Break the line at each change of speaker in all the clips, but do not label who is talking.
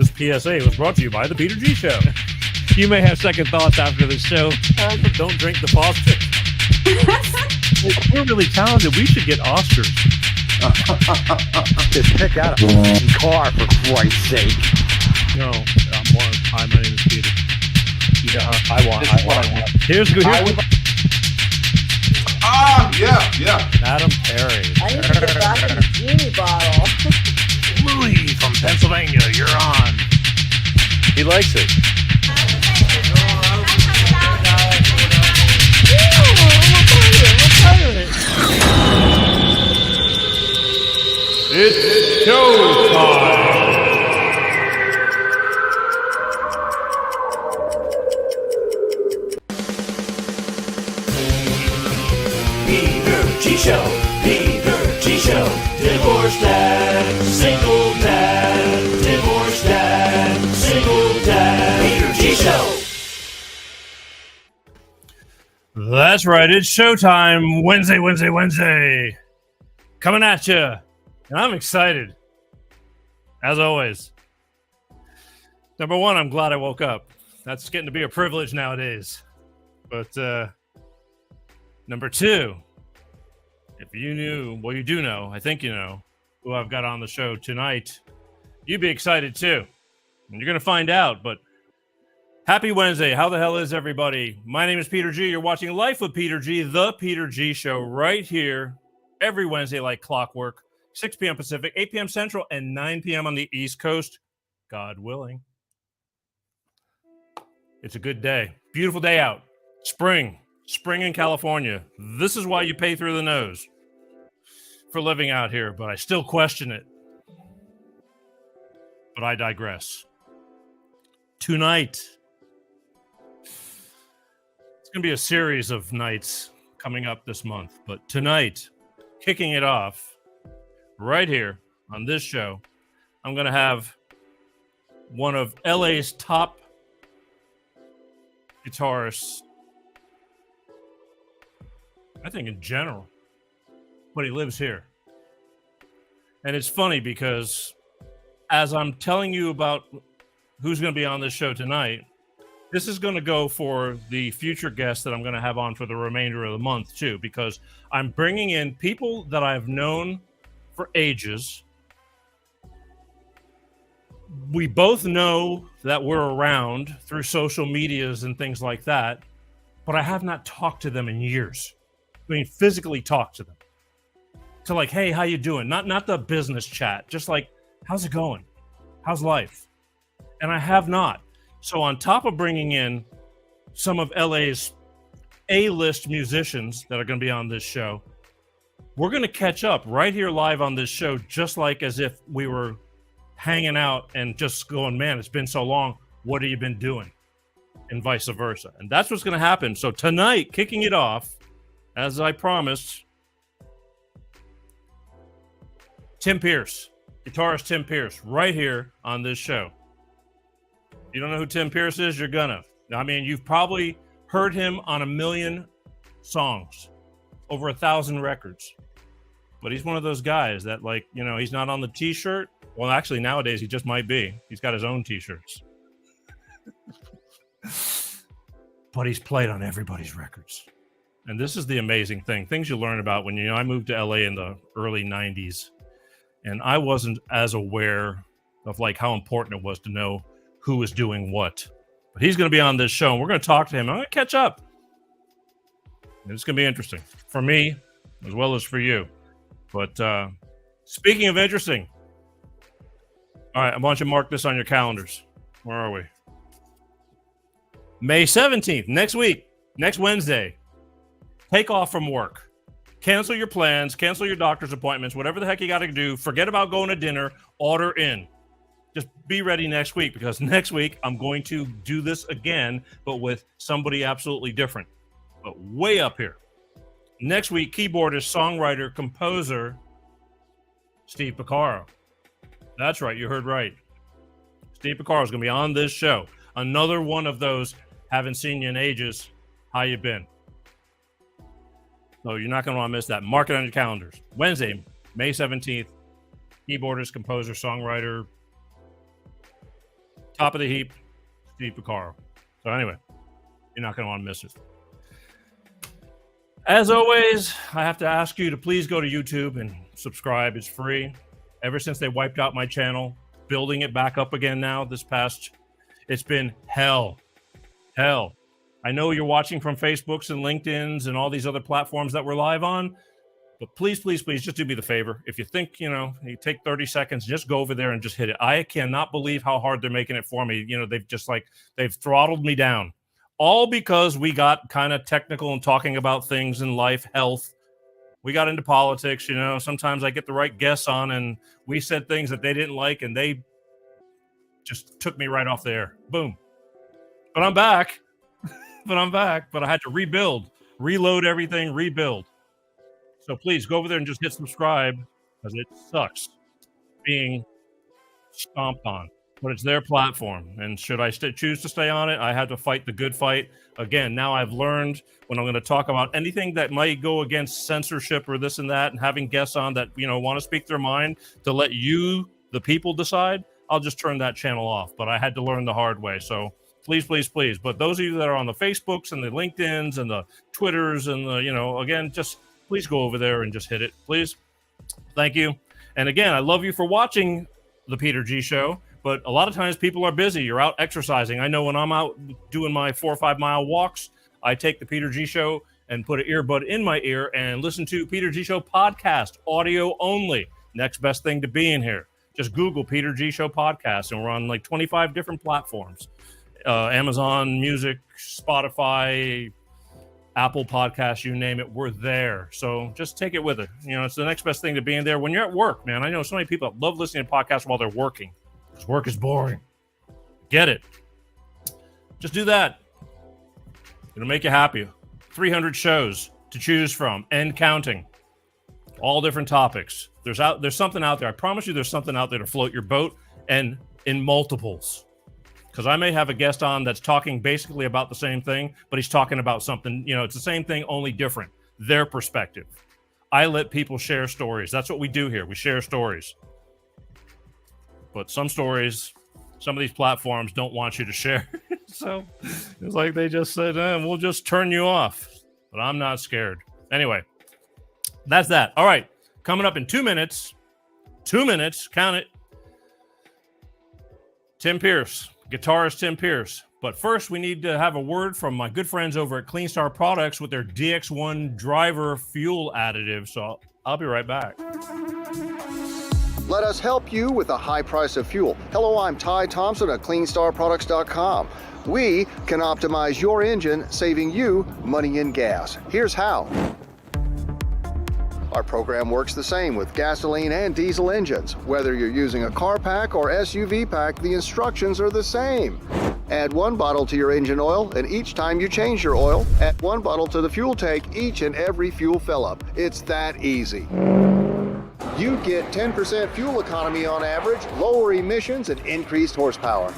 This PSA was brought to you by the Peter G Show.
You may have second thoughts after the show.
Don't drink the faucet. We're really talented. We should get Oscars.
Just pick out a car, for Christ's sake.
No, hi, my name is Peter. Yeah, I want. Here's good.
Yeah.
Adam Perry.
I need to get back in the genie bottle.
Louis from Pennsylvania, you're on. He likes it. It's showtime.
Peter G Show, Peter G Show, divorce dad, single dad, divorce dad, single dad, Peter G Show.
That's right, it's showtime. Wednesday. Coming at you. And I'm excited. As always. Number one, I'm glad I woke up. That's getting to be a privilege nowadays. But number two, if you knew, well, you do know, I think you know, who I've got on the show tonight, you'd be excited too. And you're going to find out, but happy Wednesday. How the hell is everybody? My name is Peter G. You're watching Life with Peter G, the Peter G Show, right here every Wednesday like clockwork, 6 p.m. Pacific, 8 p.m. Central, and 9 p.m. on the East Coast, God willing. It's a good day. Beautiful day out. Spring in California. This is why you pay through the nose for living out here, but I still question it. But I digress. Tonight, it's going to be a series of nights coming up this month, but tonight, kicking it off right here on this show, I'm going to have one of LA's top guitarists, I think in general, but he lives here. And it's funny because as I'm telling you about who's going to be on this show tonight, this is going to go for the future guests that I'm going to have on for the remainder of the month too, because I'm bringing in people that I've known for ages. We both know that we're around through social medias and things like that, but I have not talked to them in years. I mean, physically talk to them. So like, hey, how you doing? Not the business chat, just like, how's it going? How's life? And I have not. So on top of bringing in some of LA's A-list musicians that are going to be on this show, we're going to catch up right here live on this show, just like as if we were hanging out and just going, man, it's been so long. What have you been doing? And vice versa. And that's what's going to happen. So tonight, kicking it off, as I promised, Timpierce, guitarist Timpierce, right here on this show. You don't know who Timpierce is? You're gonna. I mean, you've probably heard him on 1 million songs, over 1,000 records. But he's one of those guys that, like, you know, he's not on the t-shirt. Well, actually, nowadays, he just might be. He's got his own t-shirts. But he's played on everybody's records. And this is the amazing thing. Things you learn about when, you know, I moved to LA in the early 90s. And I wasn't as aware of, like, how important it was to know who was doing what. But he's going to be on this show, and we're going to talk to him. I'm going to catch up. And it's going to be interesting for me as well as for you. But speaking of interesting, all right, I want you to mark this on your calendars. Where are we? May 17th, next week, next Wednesday. Take off from work. Cancel your plans, cancel your doctor's appointments, whatever the heck you got to do. Forget about going to dinner, order in. Just be ready next week, because next week I'm going to do this again, but with somebody absolutely different, but way up here. Next week, keyboardist, songwriter, composer, Steve Piccaro. That's right, you heard right. Steve Piccaro is going to be on this show. Another one of those, haven't seen you in ages, how you been? So you're not going to want to miss that. Mark it on your calendars. Wednesday, May 17th, keyboardist, composer, songwriter, top of the heap, Steve Picaro. So anyway, you're not going to want to miss it. As always, I have to ask you to please go to YouTube and subscribe. It's free. Ever since they wiped out my channel, building it back up again now it's been hell. I know you're watching from Facebooks and LinkedIn's and all these other platforms that we're live on, but please, just do me the favor. If you think, you take 30 seconds, just go over there and just hit it. I cannot believe how hard they're making it for me. They've throttled me down. All because we got kind of technical and talking about things in life, health. We got into politics, Sometimes I get the right guests on and we said things that they didn't like and they just took me right off the air. Boom. But I'm back. But I had to reload everything, rebuild. So please go over there and just hit subscribe because it sucks being stomped on. But it's their platform, and should I choose to stay on it, I had to fight the good fight. Again, now I've learned when I'm going to talk about anything that might go against censorship or this and that, and having guests on that want to speak their mind, to let you, the people, decide, I'll just turn that channel off. But I had to learn the hard way, so please. But those of you that are on the Facebooks and the LinkedIns and the Twitters and the, again, just please go over there and just hit it, please. Thank you. And again, I love you for watching the Peter G Show. But a lot of times people are busy. You're out exercising. I know when I'm out doing my 4 or 5 mile walks, I take the Peter G Show and put an earbud in my ear and listen to Peter G Show podcast, audio only. Next best thing to being here. Just Google Peter G Show podcast, and we're on like 25 different platforms. Amazon Music, Spotify, Apple Podcasts, you name it, we're there. So just take it with it. It's the next best thing to being there when you're at work, man. I know so many people that love listening to podcasts while they're working. Work is boring. Get it. Just do that. It'll make you happy. 300 shows to choose from and counting. All different topics. There's something out there. I promise you there's something out there to float your boat, and in multiples. Because I may have a guest on that's talking basically about the same thing, but he's talking about something, it's the same thing, only different. Their perspective. I let people share stories. That's what we do here. We share stories. But some stories, some of these platforms don't want you to share. So it's like they just said, we'll just turn you off. But I'm not scared. Anyway, that's that. All right. Coming up in 2 minutes. 2 minutes. Count it. Tim Pierce. Guitarist Tim Pierce. But first, we need to have a word from my good friends over at Clean Star Products with their DX1 driver fuel additive. So I'll be right back.
Let us help you with the high price of fuel. Hello, I'm Ty Thompson at CleanStarProducts.com. We can optimize your engine, saving you money and gas. Here's how. Our program works the same with gasoline and diesel engines. Whether you're using a car pack or SUV pack, the instructions are the same. Add 1 bottle to your engine oil, and each time you change your oil, add 1 bottle to the fuel tank each and every fuel fill-up. It's that easy. You get 10% fuel economy on average, lower emissions, and increased horsepower.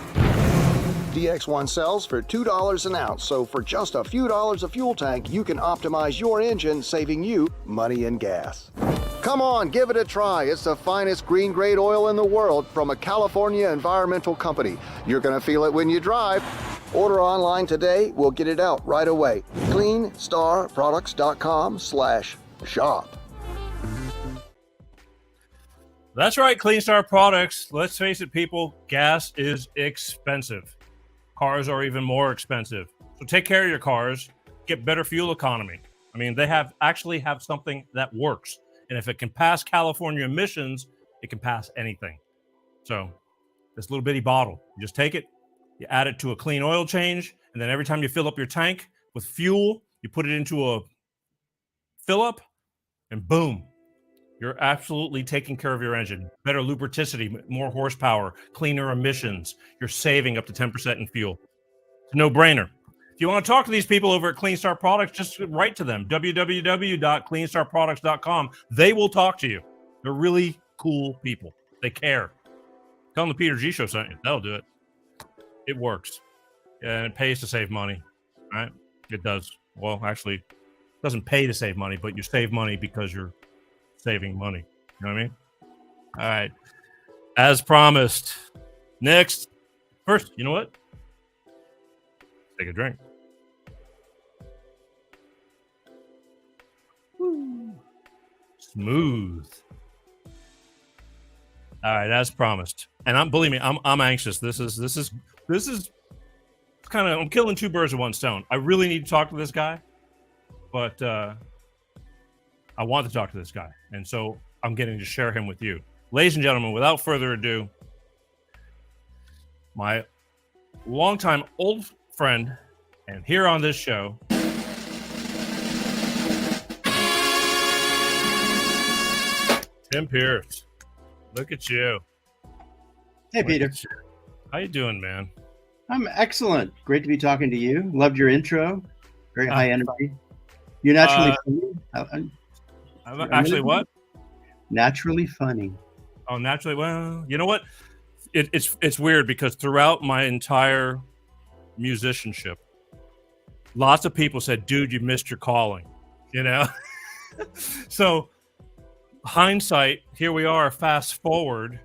DX1 sells for $2 an ounce, so for just a few dollars a fuel tank, you can optimize your engine, saving you money and gas. Come on, give it a try. It's the finest green-grade oil in the world from a California environmental company. You're going to feel it when you drive. Order online today. We'll get it out right away. CleanStarProducts.com/shop.
That's right, Clean Star Products. Let's face it, people, gas is expensive. Cars are even more expensive. So take care of your cars, get better fuel economy. I mean, they actually have something that works. And if it can pass California emissions, it can pass anything. So this little bitty bottle, you just take it, you add it to a clean oil change, and then every time you fill up your tank with fuel, you put it into a fill up, and boom. You're absolutely taking care of your engine. Better lubricity, more horsepower, cleaner emissions. You're saving up to 10% in fuel. It's a no-brainer. If you want to talk to these people over at Clean Star Products, just write to them, www.cleanstarproducts.com. They will talk to you. They're really cool people. They care. Tell them the Peter G Show sent you. That'll do it. It works. And it pays to save money, right? It does. Well, actually, it doesn't pay to save money, but you save money because you're saving money. You know what I mean? All right. As promised, next, First, you know what? Take a drink. Woo. Smooth. All right, as promised. And believe me, I'm anxious. This is kind of, I'm killing two birds with one stone. I really need to talk to this guy, but I want to talk to this guy, and so I'm getting to share him with you, ladies and gentlemen. Without further ado, my longtime old friend, and here on this show, Tim Pierce. Look at you.
Hey, Peter.
How you doing, man?
I'm excellent. Great to be talking to you. Loved your intro. Very high energy. You're naturally funny.
I'm actually what?
Naturally funny.
Oh, naturally. Well, you know what? It's weird because throughout my entire musicianship, lots of people said, "Dude, you missed your calling." You know. So, hindsight, here we are. Fast forward.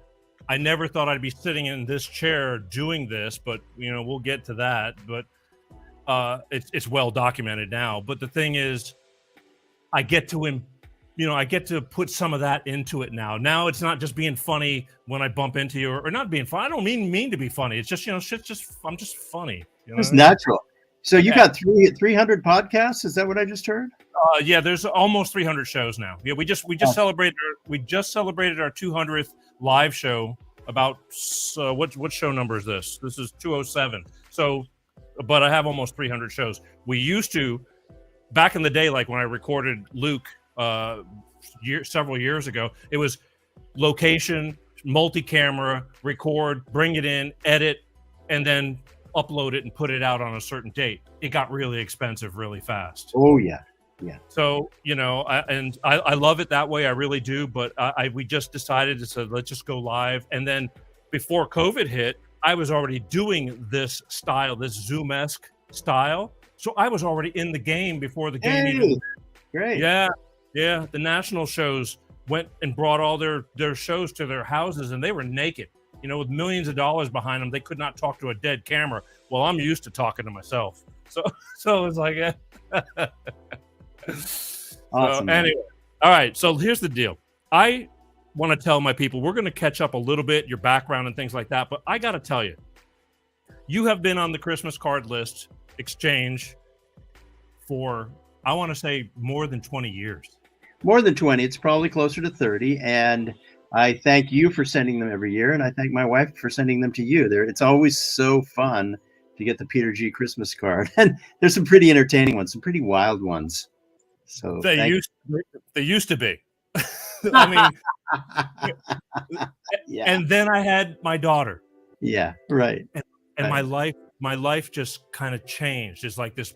I never thought I'd be sitting in this chair doing this, but you know, we'll get to that. But it's well documented now. But the thing is, I get to put some of that into it now. Now it's not just being funny when I bump into you, or not being funny. I don't mean to be funny. It's just, you know, I'm just funny. You know
it's natural. So you got 300 podcasts. Is that what I just heard?
Yeah, there's almost 300 shows now. Yeah, we just celebrated our 200th live show. About what show number is this? This is 207. So, but I have almost 300 shows. We used to, back in the day, like when I recorded Luke several years ago, it was location, multi-camera, record, bring it in, edit, and then upload it and put it out on a certain date. It got really expensive really fast.
Oh yeah. Yeah.
So, you know, I love it that way. I really do. But we just decided to say, let's just go live. And then before COVID hit, I was already doing this style, this Zoom-esque style. So I was already in the game before the game even.
Great.
Yeah. Yeah. The national shows went and brought all their shows to their houses, and they were naked, you know, with millions of dollars behind them. They could not talk to a dead camera. Well, I'm used to talking to myself. So it's like,
Awesome.
So anyway, all right. So here's the deal. I want to tell my people, we're going to catch up a little bit, your background and things like that. But I got to tell you, you have been on the Christmas card list exchange for, I want to say, more than 20 years.
More than 20. It's probably closer to 30. And I thank you for sending them every year. And I thank my wife for sending them to you. It's always so fun to get the Peter G Christmas card. And there's some pretty entertaining ones, some pretty wild ones. So
they used to be. I mean,
yeah.
And then I had my daughter.
Yeah, right.
And
right.
my life just kind of changed. It's like this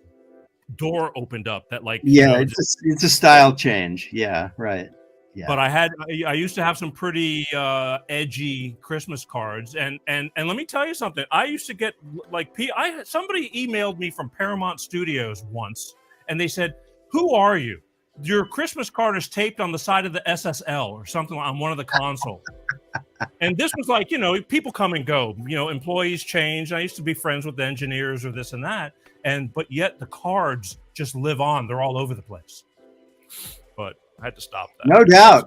door opened up that, like,
yeah, you know, it's a style change. Yeah, right. Yeah.
But I used to have some pretty edgy Christmas cards, and let me tell you something. I used to get like somebody emailed me from Paramount Studios once, and they said, "Who are you? Your Christmas card is taped on the side of the SSL or something on one of the consoles." And this was like, you know, people come and go. You know, employees change. I used to be friends with the engineers or this and that, but yet the cards just live on. They're all over the place. But I had to stop that.
No doubt.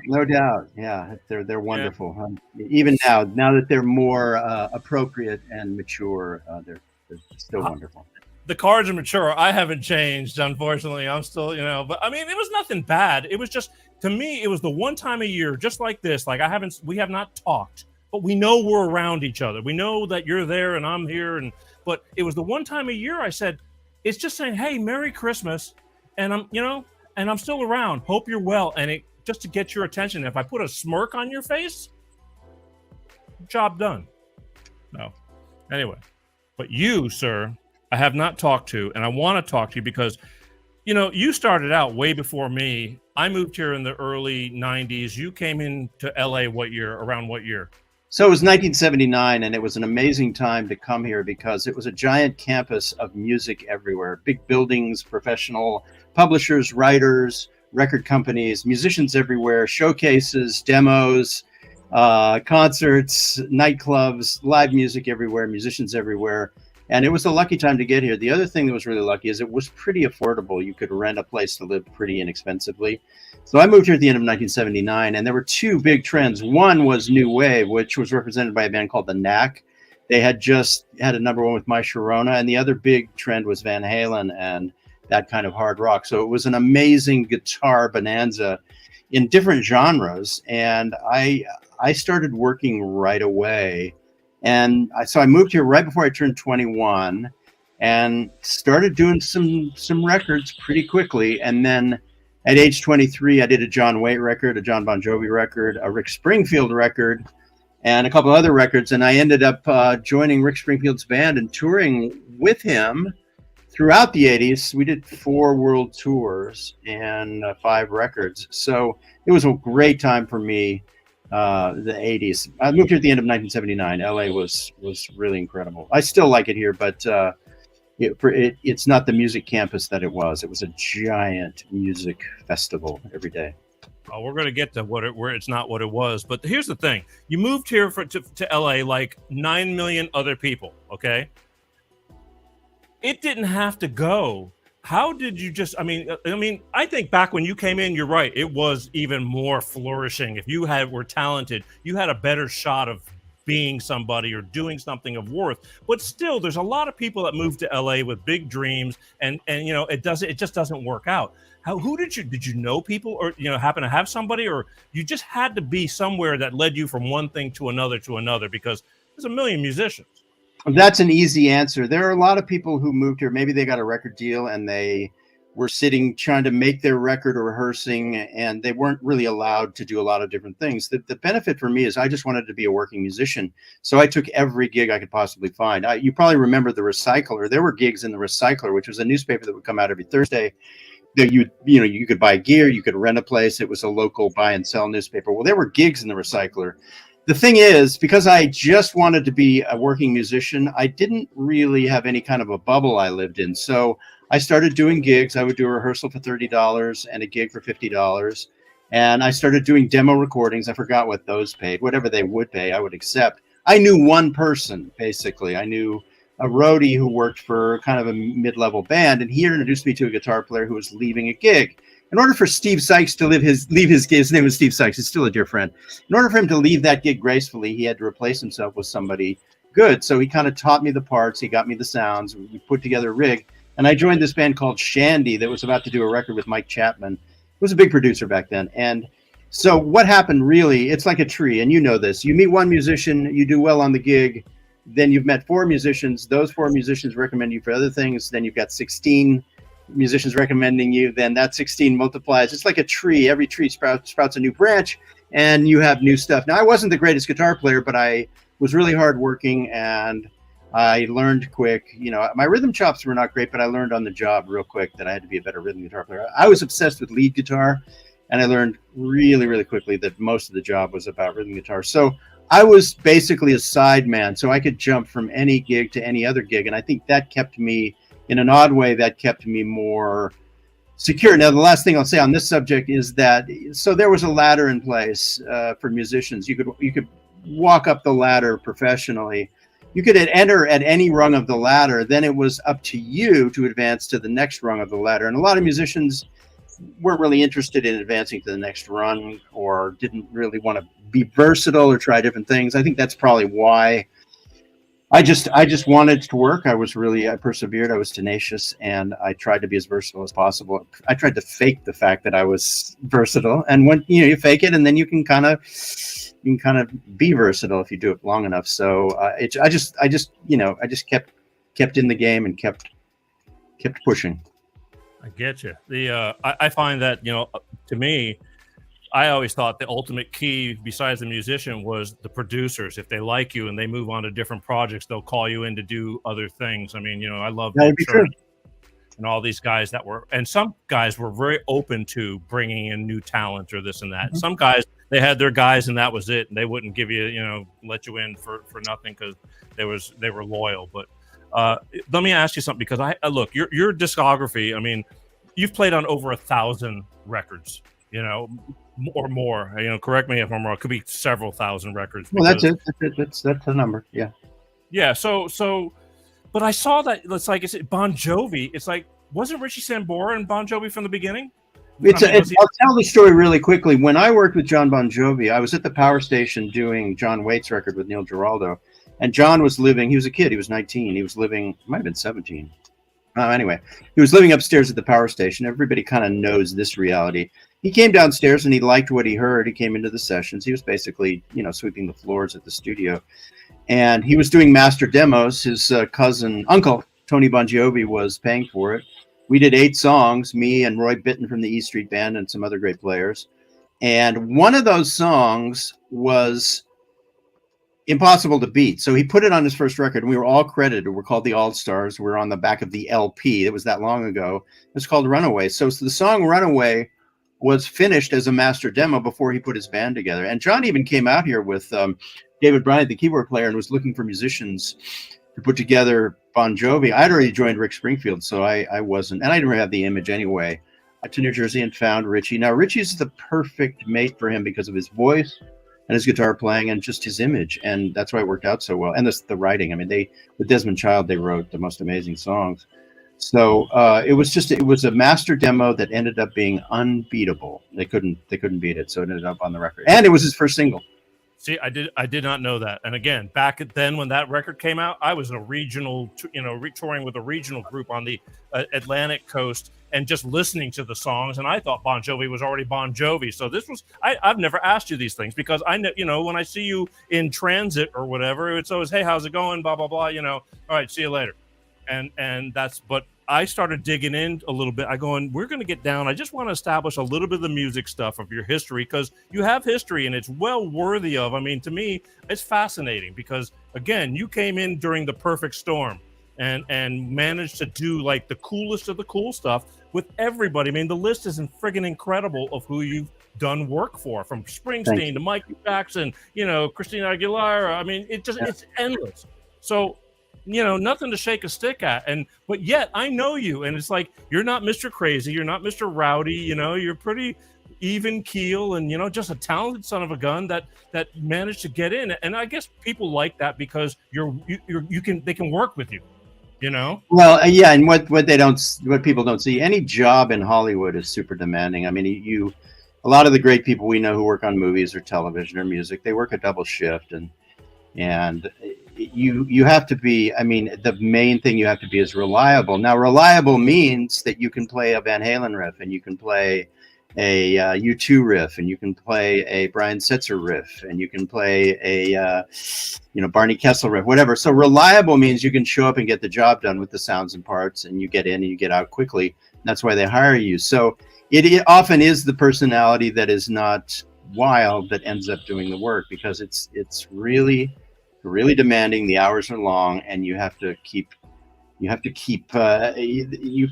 Yeah, they're wonderful. Yeah. Even now that they're more appropriate and mature, they're still wonderful.
The cards are mature. I haven't changed, unfortunately. I'm still, you know, but I mean, it was nothing bad. It was just, to me, it was the one time a year, just like this. Like we have not talked, but we know we're around each other. We know that you're there and I'm here. But it was the one time a year I said, it's just saying, hey, Merry Christmas. And I'm still around. Hope you're well. And just to get your attention. If I put a smirk on your face, job done. No. Anyway, but you, sir, I have not talked to, and I want to talk to you because, you know, you started out way before me. I moved here in the early 90s. You came into LA around what year?
So it was 1979, and it was an amazing time to come here because it was a giant campus of music everywhere. Big buildings, professional publishers, writers, record companies, musicians everywhere, showcases, demos. concerts, nightclubs, live music everywhere, musicians everywhere. And it was a lucky time to get here. The other thing that was really lucky is it was pretty affordable. You could rent a place to live pretty inexpensively. So I moved here at the end of 1979, and there were two big trends. One was New Wave, which was represented by a band called The Knack. They had just had a #1 with My Sharona, and the other big trend was Van Halen and that kind of hard rock. So it was an amazing guitar bonanza in different genres. And I started working right away. And so I moved here right before I turned 21 and started doing some records pretty quickly. And then at age 23, I did a John Waite record, a John Bon Jovi record, a Rick Springfield record, and a couple other records. And I ended up joining Rick Springfield's band and touring with him throughout the 80s. We did 4 world tours and 5 records. So it was a great time for me. The 80s. I moved here at the end of 1979. LA was really incredible. I still like it here, but it's not the music campus that it was. It was a giant music festival every day.
Oh, we're going to get to where it's not what it was. But here's the thing. You moved here to LA like 9 million other people, okay? It didn't have to go. How did you just, I mean, I think back when you came in, you're right. It was even more flourishing. If you were talented, you had a better shot of being somebody or doing something of worth. But still, there's a lot of people that move to LA with big dreams, and it just doesn't work out. Who did you know people, or happen to have somebody, or you just had to be somewhere that led you from one thing to another because there's a million musicians.
That's an easy answer. There are a lot of people who moved here. Maybe they got a record deal and they were sitting trying to make their record or rehearsing, and they weren't really allowed to do a lot of different things. The benefit for me is I just wanted to be a working musician. So I took every gig I could possibly find. You probably remember The Recycler. There were gigs in The Recycler, which was a newspaper that would come out every Thursday. That you could buy gear, you could rent a place. It was a local buy and sell newspaper. Well, there were gigs in The Recycler. The thing is, because I just wanted to be a working musician, I didn't really have any kind of a bubble I lived in. So I started doing gigs. I would do a rehearsal for $30 and a gig for $50. And I started doing demo recordings. I forgot what those paid. Whatever they would pay, I would accept. I knew one person, basically. I knew a roadie who worked for kind of a mid-level band, and he introduced me to a guitar player who was leaving a gig. In order for Steve Sykes to leave his gig, his name was Steve Sykes, he's still a dear friend. In order for him to leave that gig gracefully, he had to replace himself with somebody good. So he kind of taught me the parts, he got me the sounds, we put together a rig, and I joined this band called Shandy that was about to do a record with Mike Chapman. He was a big producer back then. And so what happened really, it's like a tree, and you know this. You meet one musician, you do well on the gig, then you've met 4 musicians, those 4 musicians recommend you for other things, then you've got 16 musicians recommending you, then that 16 multiplies. It's like a tree. Every tree sprouts a new branch, and you have new stuff. Now, I wasn't the greatest guitar player, but I was really hardworking, and I learned quick. My rhythm chops were not great, but I learned on the job real quick that I had to be a better rhythm guitar player. I was obsessed with lead guitar, and I learned really, really quickly that most of the job was about rhythm guitar. So I was basically a side man, so I could jump from any gig to any other gig, and I think that kept me, in an odd way, that kept me more secure. Now, the last thing I'll say on this subject is that, so there was a ladder in place for musicians. You could walk up the ladder professionally. You could enter at any rung of the ladder. Then it was up to you to advance to the next rung of the ladder. And a lot of musicians weren't really interested in advancing to the next rung, or didn't really want to be versatile or try different things. I think that's probably why I just wanted to work. I persevered. I was tenacious, and I tried to be as versatile as possible. I tried to fake the fact that I was versatile, and when you fake it, and then you can kind of be versatile if you do it long enough. So I just kept in the game and kept pushing.
I get you. I find that to me, I always thought the ultimate key, besides the musician, was the producers. If they like you and they move on to different projects, they'll call you in to do other things. I mean, I love that and all these guys and some guys were very open to bringing in new talent or this and that. Mm-hmm. Some guys, they had their guys and that was it, and they wouldn't give you, let you in for nothing because they were loyal. But let me ask you something, because I look, your discography. I mean, you've played on over 1,000 records. or more. Correct me if I'm wrong. It could be several thousand records.
Well, that's it. That's the number. Yeah.
Yeah. So, but I saw that it's like it's Bon Jovi. It's like, wasn't Richie Sambora and Bon Jovi from the beginning?
I'll tell the story really quickly. When I worked with John Bon Jovi, I was at the power station doing John Waite's record with Neil Giraldo, and John was living. He was a kid. He was 19. He was living. Might have been 17. Anyway, he was living upstairs at the power station. Everybody kind of knows this reality. He came downstairs and he liked what he heard. He came into the sessions. He was basically, sweeping the floors at the studio, and he was doing master demos. His uncle Tony Bon Jovi was paying for it. We did 8 songs, me and Roy Bittan from the E Street Band and some other great players. And one of those songs was impossible to beat. So he put it on his first record, and we were all credited. We're called the All-Stars. We're on the back of the LP. It was that long ago. It's called Runaway. So the song Runaway was finished as a master demo before he put his band together. And John even came out here with David Bryant, the keyboard player, and was looking for musicians to put together Bon Jovi. I'd already joined Rick Springfield, so I wasn't, and I didn't have the image anyway. I went to New Jersey and found Richie. Now, Richie's the perfect mate for him because of his voice and his guitar playing and just his image, and that's why it worked out so well. And the writing. I mean, with Desmond Child, they wrote the most amazing songs. So it was a master demo that ended up being unbeatable. They couldn't beat it, so it ended up on the record, and it was his first single.
See, I did not know that. And again, back then when that record came out, I was in a regional, touring with a regional group on the Atlantic coast and just listening to the songs. And I thought Bon Jovi was already Bon Jovi. So I've never asked you these things because I know, when I see you in transit or whatever, it's always, hey, how's it going? Blah, blah, blah, all right, see you later. But I started digging in a little bit. We're going to get down. I just want to establish a little bit of the music stuff of your history because you have history and it's well worthy of. I mean, to me, it's fascinating because, again, you came in during the perfect storm and managed to do like the coolest of the cool stuff with everybody. I mean, the list isn't friggin' incredible of who you've done work for, from Springsteen to Michael Jackson, Christina Aguilera. I mean, it's endless. So, nothing to shake a stick at. But yet I know you, and it's like, you're not Mr. Crazy. You're not Mr. Rowdy. You're pretty even keel and, just a talented son of a gun that managed to get in. And I guess people like that because they can work with you,
Well, yeah. And what people don't see, any job in Hollywood is super demanding. I mean, a lot of the great people we know who work on movies or television or music, they work a double shift and you have to be, the main thing you have to be is reliable. Now, reliable means that you can play a Van Halen riff and you can play a U2 riff and you can play a Brian Setzer riff and you can play a, Barney Kessel riff, whatever. So reliable means you can show up and get the job done with the sounds and parts and you get in and you get out quickly. That's why they hire you. So it often is the personality that is not wild that ends up doing the work because it's really demanding. The hours are long, and you have to keep. You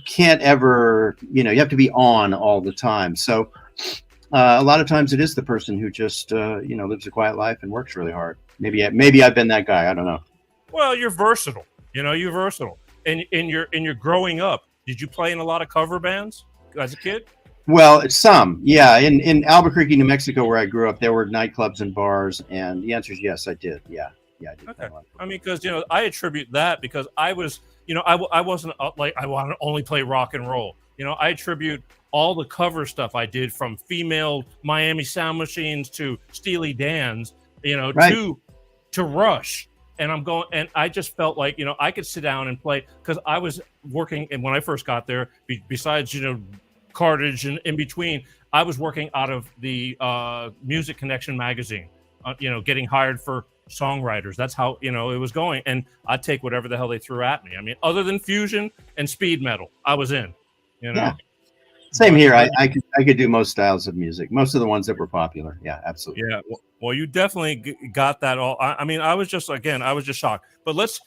can't ever. You have to be on all the time. So a lot of times it is the person who just lives a quiet life and works really hard. Maybe I've been that guy. I don't know.
Well, you're versatile. You're versatile. And in your growing up, did you play in a lot of cover bands as a kid?
Well, some, yeah. In Albuquerque, New Mexico, where I grew up, there were nightclubs and bars, and the answer is yes, I did. Yeah, I did.
Okay. I mean, because I attribute that because I was, I wasn't like I want to only play rock and roll. I attribute all the cover stuff I did from female Miami Sound Machines to Steely Dan's,
right.
to Rush. And I just felt like, I could sit down and play because I was working. And when I first got there, besides, Cartage and in between, I was working out of the Music Connection magazine, getting hired for songwriters. That's how, it was going. And I'd take whatever the hell they threw at me. I mean, other than fusion and speed metal, I was in,
Yeah. Same here. I could do most styles of music, most of the ones that were popular. Yeah, absolutely.
Yeah. Well, you definitely got that all. I was just shocked. But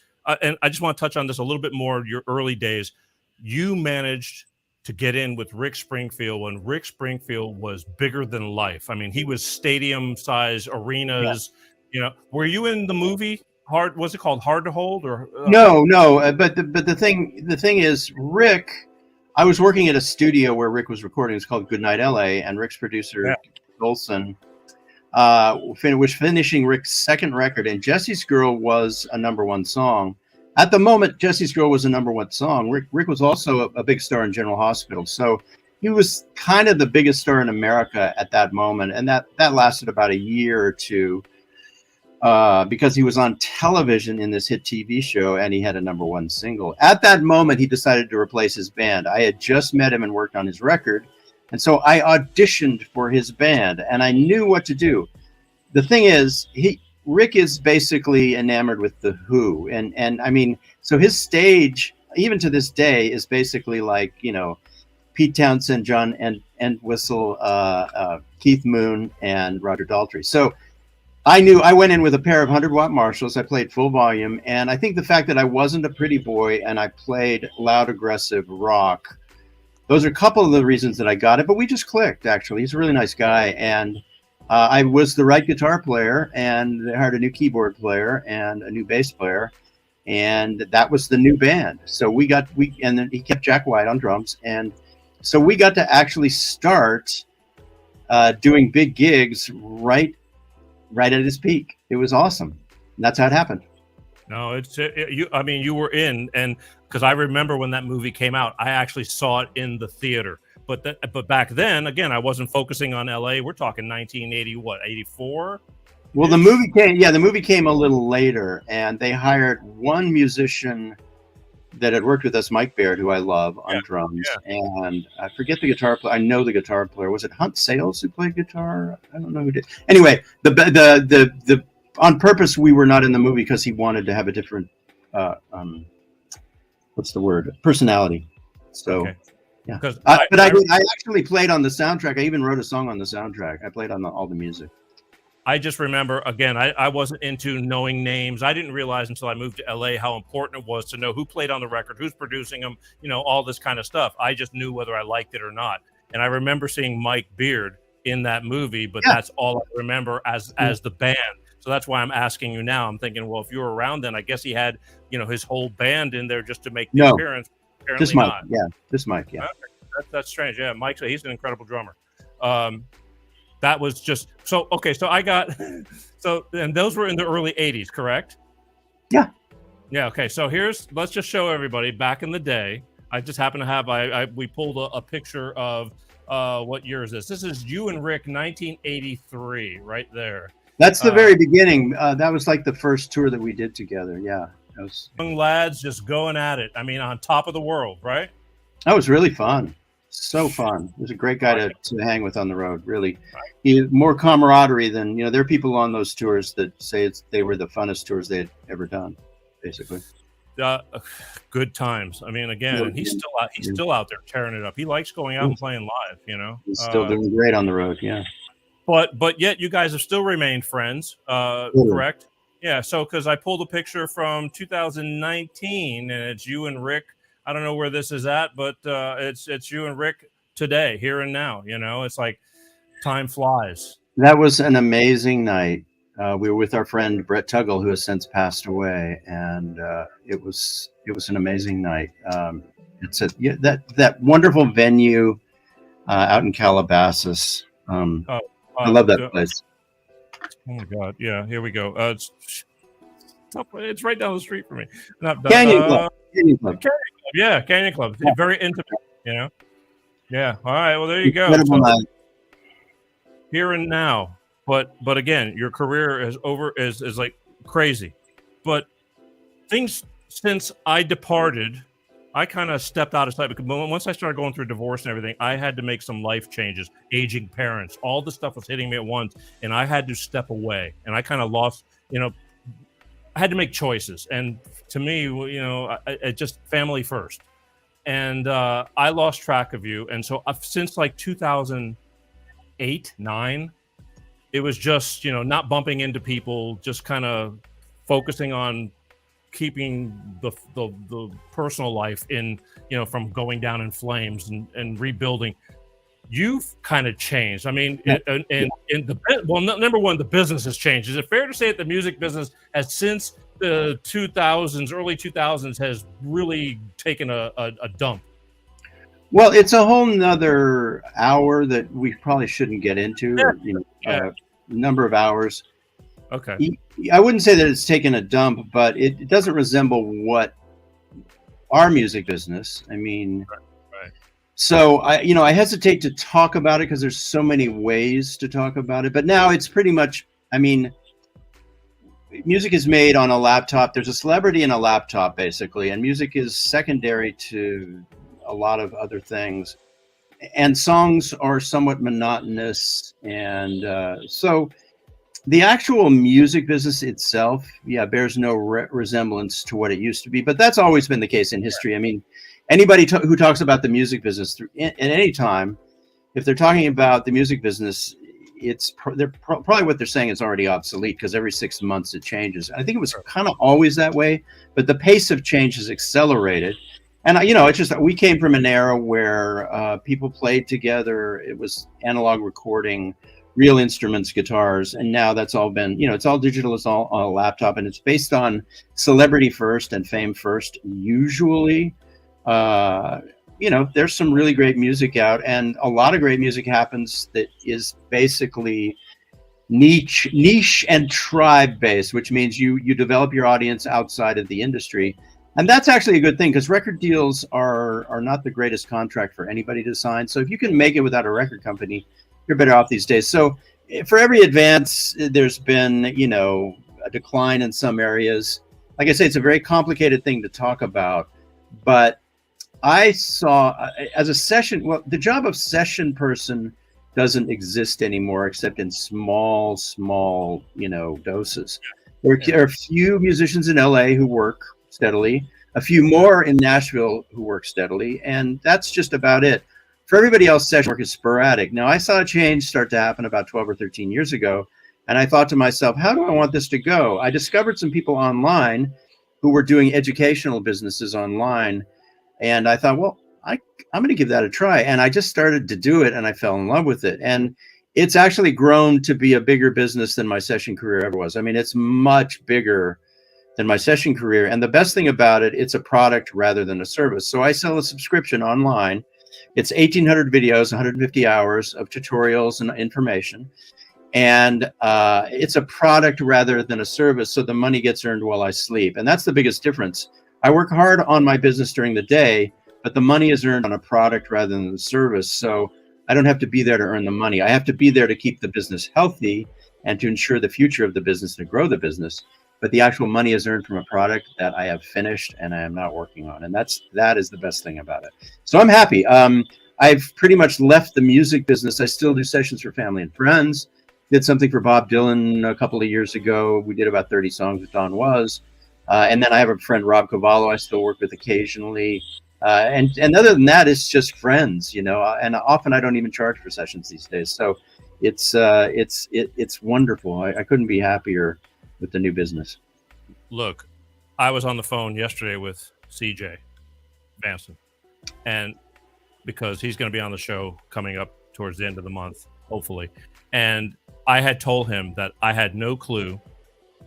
and I just want to touch on this a little bit more. Your early days, you managed to get in with Rick Springfield when Rick Springfield was bigger than life. I mean, he was stadium size arenas. Yeah. Were you in the movie Hard? Was it called Hard to Hold or?
No. But the thing is, Rick. I was working at a studio where Rick was recording. It's called Goodnight LA, and Rick's producer Olsen, was finishing Rick's second record, and Jesse's Girl was a #1 song. At the moment, Jesse's Girl was a #1 song. Rick was also a big star in General Hospital, so he was kind of the biggest star in America at that moment, and that lasted about a year or two. Because he was on television in this hit TV show and he had a #1 single. At that moment, he decided to replace his band. I had just met him and worked on his record. And so I auditioned for his band and I knew what to do. The thing is, Rick is basically enamored with The Who. And I mean, so his stage, even to this day, is basically like, Pete Townsend, John Entwistle, Keith Moon, and Roger Daltrey. So I went in with a pair of 100-watt Marshalls. I played full volume. And I think the fact that I wasn't a pretty boy and I played loud, aggressive rock, those are a couple of the reasons that I got it. But we just clicked, actually. He's a really nice guy. And I was the right guitar player, and they hired a new keyboard player and a new bass player. And that was the new band. So and then he kept Jack White on drums. And so we got to actually start doing big gigs right at his peak. It was awesome. And that's how it happened.
No, you were in, and because I remember when that movie came out, I actually saw it in the theater. But back then, again, I wasn't focusing on LA. We're talking 1984.
Well, the movie came a little later, and they hired one musician that had worked with us, Mike Baird, who I love, on drums. Yeah. And I forget the guitar player. I know the guitar player. Was it Hunt Sales who played guitar? I don't know who did. Anyway, the on purpose, we were not in the movie because he wanted to have a different, personality. So,
okay.
Yeah. But I actually played on the soundtrack. I even wrote a song on the soundtrack. I played on all the music.
I just remember, again, I wasn't into knowing names. I didn't realize until I moved to LA how important it was to know who played on the record, who's producing them, all this kind of stuff. I just knew whether I liked it or not. And I remember seeing Mike Beard in that movie, but that's all I remember as the band. So that's why I'm asking you now. I'm thinking, well, if you were around then, I guess he had, his whole band in there just to make the appearance. Apparently
just Mike.
Not.
Yeah, just Mike. Yeah.
That's strange. Yeah, Mike, he's an incredible drummer. That was just so okay. So I got and those were in the early 80s, correct?
Yeah.
Yeah. Okay. So let's just show everybody back in the day. I just happen to have we pulled a picture of what year is this? This is you and Rick, 1983, right there.
That's the very beginning. That was like the first tour that we did together. Yeah.
Young lads just going at it. I mean, on top of the world, right?
That was really fun. So fun. He was a great guy to hang with on the road. Really, he had more camaraderie than there are people on those tours that say they were the funnest tours they had ever done. Basically,
good times. I mean, again, he's still out there tearing it up. He likes going out and playing live.
He's still doing great on the road. Yeah,
but yet you guys have still remained friends, correct? Yeah. So because I pulled a picture from 2019, and it's you and Rick. I don't know where this is at, but it's you and Rick today, here and now. It's like time flies.
That was an amazing night. We were with our friend Brett Tuggle, who has since passed away, and it was an amazing night. It's that wonderful venue out in Calabasas. I love that place.
Oh my God! Yeah, here we go. It's right down the street from me.
Canyon Club. Canyon Club.
Yeah, Canyon Club. Yeah. Very intimate, Yeah. All right. Well, there you go. So, here and now. But again, your career is like crazy. But things since I departed, I kind of stepped out of sight because once I started going through divorce and everything, I had to make some life changes. Aging parents, all the stuff was hitting me at once, and I had to step away. And I kind of lost, I had to make choices. And to me, I just family first. And I lost track of you. And so since like 2008, 9, it was just, not bumping into people, just kind of focusing on keeping the personal life in, from going down in flames and rebuilding. You've kind of changed. I mean, number one, the business has changed. Is it fair to say that the music business has since the 2000s, early 2000s, has really taken a dump?
Well, it's a whole nother hour that we probably shouldn't get into, or, number of hours.
Okay.
I wouldn't say that it's taken a dump, but it doesn't resemble what our music business. I mean,
Right.
so I hesitate to talk about it because there's so many ways to talk about it. But now it's pretty much, I mean, music is made on a laptop. There's a celebrity in a laptop, basically, and music is secondary to a lot of other things. And songs are somewhat monotonous, and so the actual music business itself, bears no resemblance to what it used to be. But that's always been the case in history. I mean, anybody who talks about the music business at any time, if they're talking about the music business, probably what they're saying is already obsolete, because every 6 months it changes. I think it was kind of always that way, but the pace of change has accelerated. And it's just, we came from an era where people played together. It was analog recording, real instruments, guitars, and now that's all been, it's all digital. It's all on a laptop, and it's based on celebrity first and fame first. Usually, there's some really great music out, and a lot of great music happens that is basically niche and tribe based, which means you develop your audience outside of the industry. And that's actually a good thing, because record deals are not the greatest contract for anybody to sign. So if you can make it without a record company, you're better off these days. So for every advance, there's been, a decline in some areas. Like I say, it's a very complicated thing to talk about, but I saw as a session, the job of session person doesn't exist anymore, except in small, doses. There are a few musicians in LA who work steadily, a few more in Nashville who work steadily, and that's just about it. For everybody else, session work is sporadic. Now, I saw a change start to happen about 12 or 13 years ago, and I thought to myself, how do I want this to go? I discovered some people online who were doing educational businesses online, and I thought, well, I'm going to give that a try. And I just started to do it, and I fell in love with it. And it's actually grown to be a bigger business than my session career ever was. I mean, it's much bigger than my session career. And the best thing about it, it's a product rather than a service. So I sell a subscription online. It's 1,800 videos, 150 hours of tutorials and information. And it's a product rather than a service. So the money gets earned while I sleep. And that's the biggest difference. I work hard on my business during the day, but the money is earned on a product rather than the service. So I don't have to be there to earn the money. I have to be there to keep the business healthy and to ensure the future of the business, to grow the business. But the actual money is earned from a product that I have finished and I am not working on. And that is the best thing about it. So I'm happy. I've pretty much left the music business. I still do sessions for family and friends. Did something for Bob Dylan a couple of years ago. We did about 30 songs with Don Was. And then I have a friend, Rob Cavallo, I still work with occasionally. And other than that, it's just friends, and often I don't even charge for sessions these days. So it's wonderful. I couldn't be happier with the new business.
Look, I was on the phone yesterday with CJ Vanson, and because he's going to be on the show coming up towards the end of the month, hopefully. And I had told him that I had no clue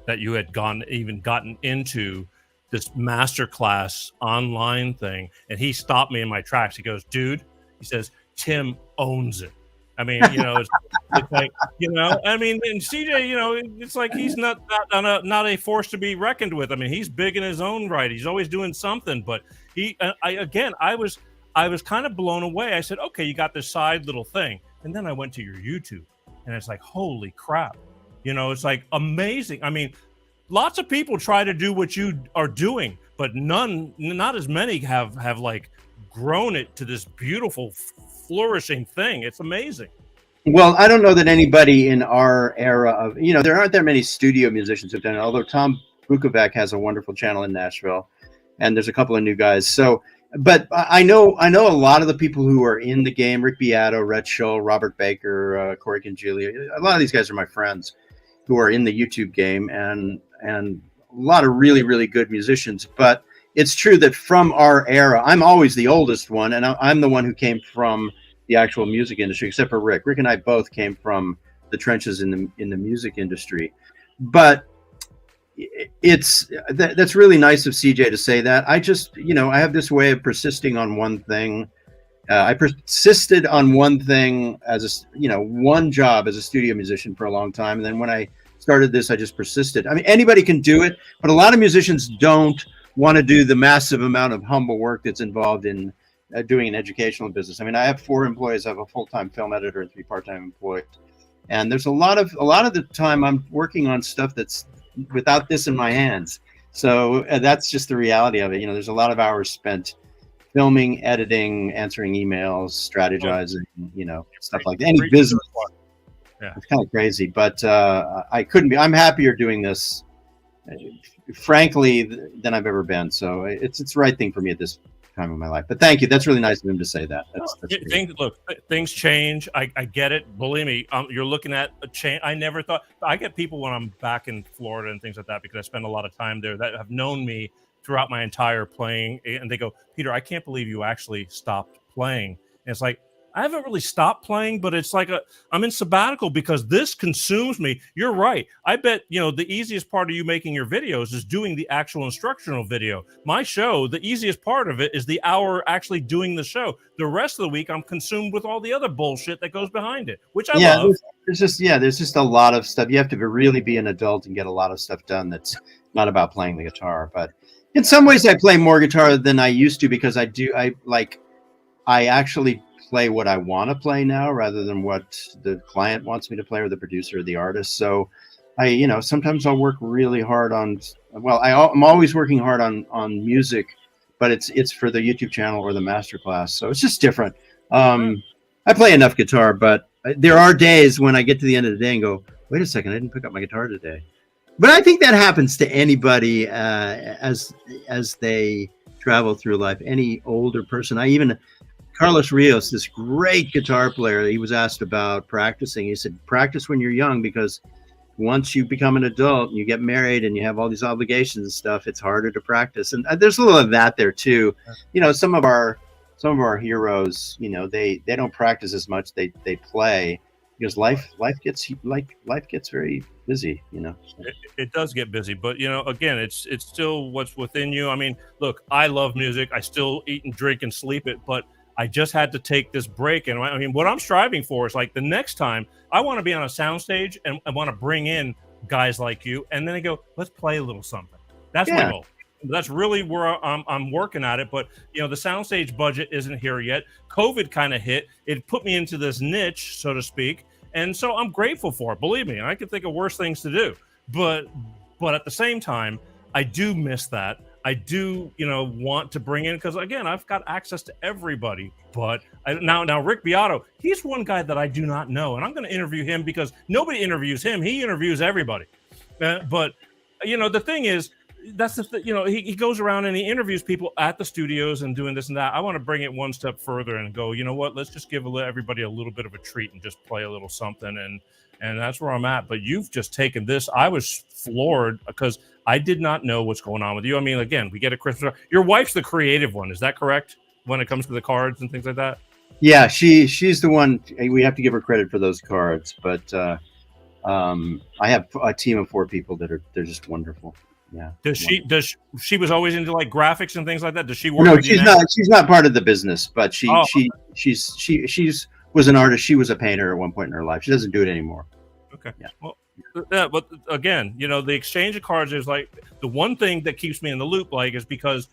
that you had gotten into this masterclass online thing. And he stopped me in my tracks. He goes, dude, he says, Tim owns it. I mean, it's like, I mean, and CJ, it's like he's not a force to be reckoned with. I mean, he's big in his own right. He's always doing something. But I was kind of blown away. I said, okay, you got this side little thing. And then I went to your YouTube, and it's like, holy crap. It's like amazing. I mean, lots of people try to do what you are doing, but not as many have like grown it to this beautiful, flourishing thing. It's amazing.
Well, I don't know that anybody in our era of, there aren't that many studio musicians who've done it, although Tom Bukovac has a wonderful channel in Nashville, and there's a couple of new guys. So, but I know a lot of the people who are in the game, Rick Beato, Rhett Shull, Robert Baker, Corey Congilia, a lot of these guys are my friends who are in the YouTube game, and a lot of really, really good musicians. But it's true that from our era, I'm always the oldest one, and I'm the one who came from the actual music industry, except for Rick. Rick and I both came from the trenches in the music industry. But that's really nice of CJ to say that. I just, I have this way of persisting on one thing I persisted on one thing one job as a studio musician for a long time. And then when I started this, I just persisted. I mean, anybody can do it, but a lot of musicians don't want to do the massive amount of humble work that's involved in doing an educational business. I mean, I have 4 employees. I have a full-time film editor and 3 part-time employees. And there's a lot of the time I'm working on stuff that's without this in my hands. So that's just the reality of it. There's a lot of hours spent filming, editing, answering emails, strategizing, stuff like that. Any business.
Yeah.
It's kind of crazy, but I couldn't be. I'm happier doing this, frankly, than I've ever been. So it's the right thing for me at this time of my life. But thank you. That's really nice of him to say that.
Things change. I get it. Believe me, you're looking at a change. I never thought. I get people when I'm back in Florida and things like that because I spend a lot of time there that have known me throughout my entire playing, and they go, Peter, I can't believe you actually stopped playing. And it's like, I haven't really stopped playing, but it's like I'm in sabbatical because this consumes me. You're right. I bet, the easiest part of you making your videos is doing the actual instructional video. My show, the easiest part of it is the hour actually doing the show. The rest of the week, I'm consumed with all the other bullshit that goes behind it, which I love.
There's just a lot of stuff. You have to really be an adult and get a lot of stuff done that's not about playing the guitar. But in some ways, I play more guitar than I used to because I actually play what I want to play now rather than what the client wants me to play or the producer or the artist. So sometimes I'll work really hard on, I'm always working hard on music, but it's for the YouTube channel or the masterclass. So it's just different. I play enough guitar, but there are days when I get to the end of the day and go, wait a second, I didn't pick up my guitar today. But I think that happens to anybody as they travel through life, any older person. Carlos Rios, this great guitar player, he was asked about practicing. He said, practice when you're young, because once you become an adult and you get married and you have all these obligations and stuff, it's harder to practice. And there's a little of that there too. Some of our heroes, they don't practice as much. They play because life gets very busy.
It does get busy, but again, it's still what's within you. I mean, look, I love music. I still eat and drink and sleep it, but I just had to take this break. And I mean, what I'm striving for is like the next time I want to be on a soundstage and I want to bring in guys like you. And then I go, let's play a little something. That's my goal. That's really where I'm working at it. But, the soundstage budget isn't here yet. COVID kind of hit. It put me into this niche, so to speak. And so I'm grateful for it. Believe me, I could think of worse things to do. But at the same time, I do miss that. I do, want to bring in, because again, I've got access to everybody. But now Rick Beato, he's one guy that I do not know, and I'm going to interview him because nobody interviews him. He interviews everybody. But the thing is, that's he goes around and he interviews people at the studios and doing this and that. I want to bring it one step further and go, you know what? Let's just give everybody a little bit of a treat and just play a little something. And that's where I'm at. But you've just taken this. I was floored because I did not know what's going on with you. I mean, again, we get a Christmas. Your wife's the creative one. Is that correct? When it comes to the cards and things like that?
Yeah, she's the one. We have to give her credit for those cards. But I have a team of 4 people they're just wonderful. Yeah. She was always into like graphics and things like that? Does she work? No, she's not part of the business, but she was an artist. She was a painter at one point in her life. She doesn't do it anymore.
Okay. Yeah. Well, but again, the exchange of cards is like the one thing that keeps me in the loop, like, is because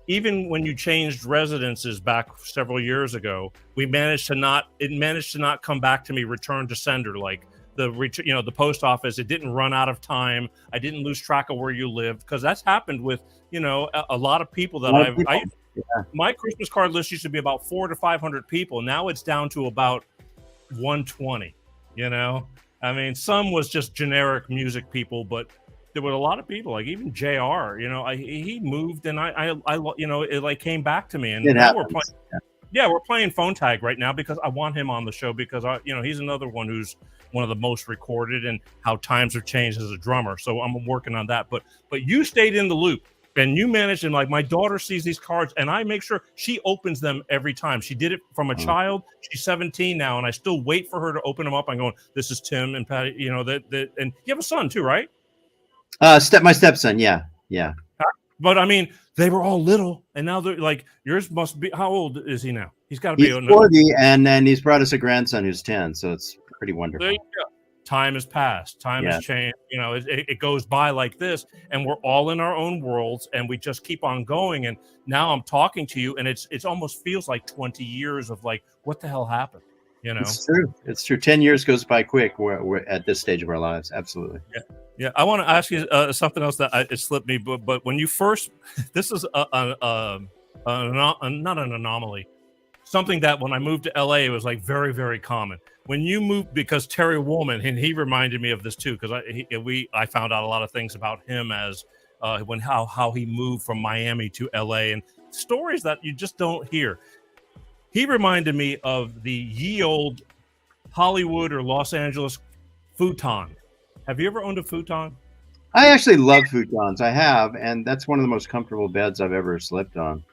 even when you changed residences back several years ago, it managed to not come back to me, return to sender, like the post office. It didn't run out of time. I didn't lose track of where you lived, because that's happened with, a lot of people that my Christmas card list used to be about 400 to 500 people. Now it's down to about 120, I mean, some was just generic music people, but there were a lot of people, like even JR, he moved and I it like came back to me, and now we're playing. We're playing phone tag right now because I want him on the show, because he's another one who's one of the most recorded, and how times have changed as a drummer. So I'm working on that, but you stayed in the loop. And you managed, and like my daughter sees these cards, and I make sure she opens them every time. She did it from a child. She's 17 now, and I still wait for her to open them up. I'm going, this is Tim and Patty. And you have a son too, right?
My stepson. Yeah.
But I mean, they were all little, and now they're like, yours must be. How old is he now? He's got to be
He's 40, and then he's brought us a grandson who's 10, so it's pretty wonderful.
There you go. Time has passed. Time has changed. You know, it goes by like this, and we're all in our own worlds, and we just keep on going. And now I'm talking to you, and it's almost feels like 20 years of like, what the hell happened? You know,
it's true. It's true. 10 years goes by quick. We're at this stage of our lives. Absolutely.
Yeah. I want to ask you something else that it slipped me, but when you first, this is not an anomaly. Something that when I moved to LA, it was like very, very common. When you moved, because Terry Woolman, and he reminded me of this too, because I found out a lot of things about him as how he moved from Miami to LA, and stories that you just don't hear. He reminded me of the ye old Hollywood or Los Angeles futon. Have you ever owned a futon?
I actually love futons. I have, and that's one of the most comfortable beds I've ever slept on.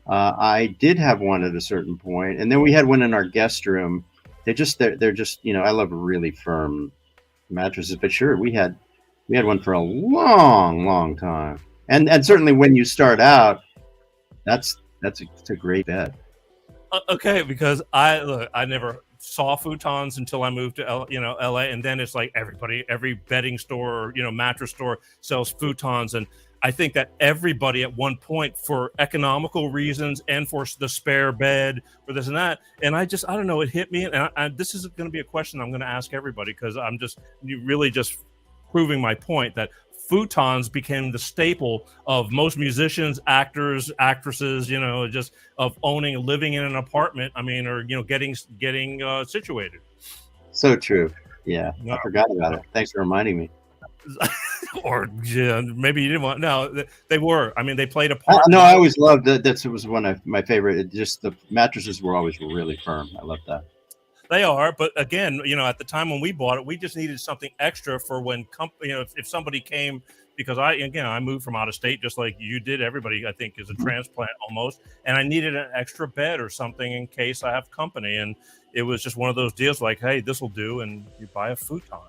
I did have one at a certain point, and then we had one in our guest room. They're just, you know, I love really firm mattresses, but sure, we had one for a long time. And certainly when you start out, it's a great bed.
Okay, because I never saw futons until I moved to LA, and then it's like every bedding store or mattress store sells futons, and I think that everybody at one point, for economical reasons and for the spare bed for this and that, and I don't know, it hit me, and this is going to be a question I'm going to ask everybody, because I'm just really just proving my point that futons became the staple of most musicians, actors, actresses, just of living in an apartment. I mean, or getting situated.
So true. Yeah, I forgot about it. Thanks for reminding me.
Or maybe you didn't want. No, they were. I mean, they played a part.
No, I always loved that. That was one of my favorite. Just the mattresses were always really firm. I love that.
They are, but again, at the time when we bought it, we just needed something extra for when if somebody came, because I moved from out of state just like you did. Everybody, I think, is a transplant almost, and I needed an extra bed or something in case I have company, and it was just one of those deals like, hey, this will do, and you buy a futon.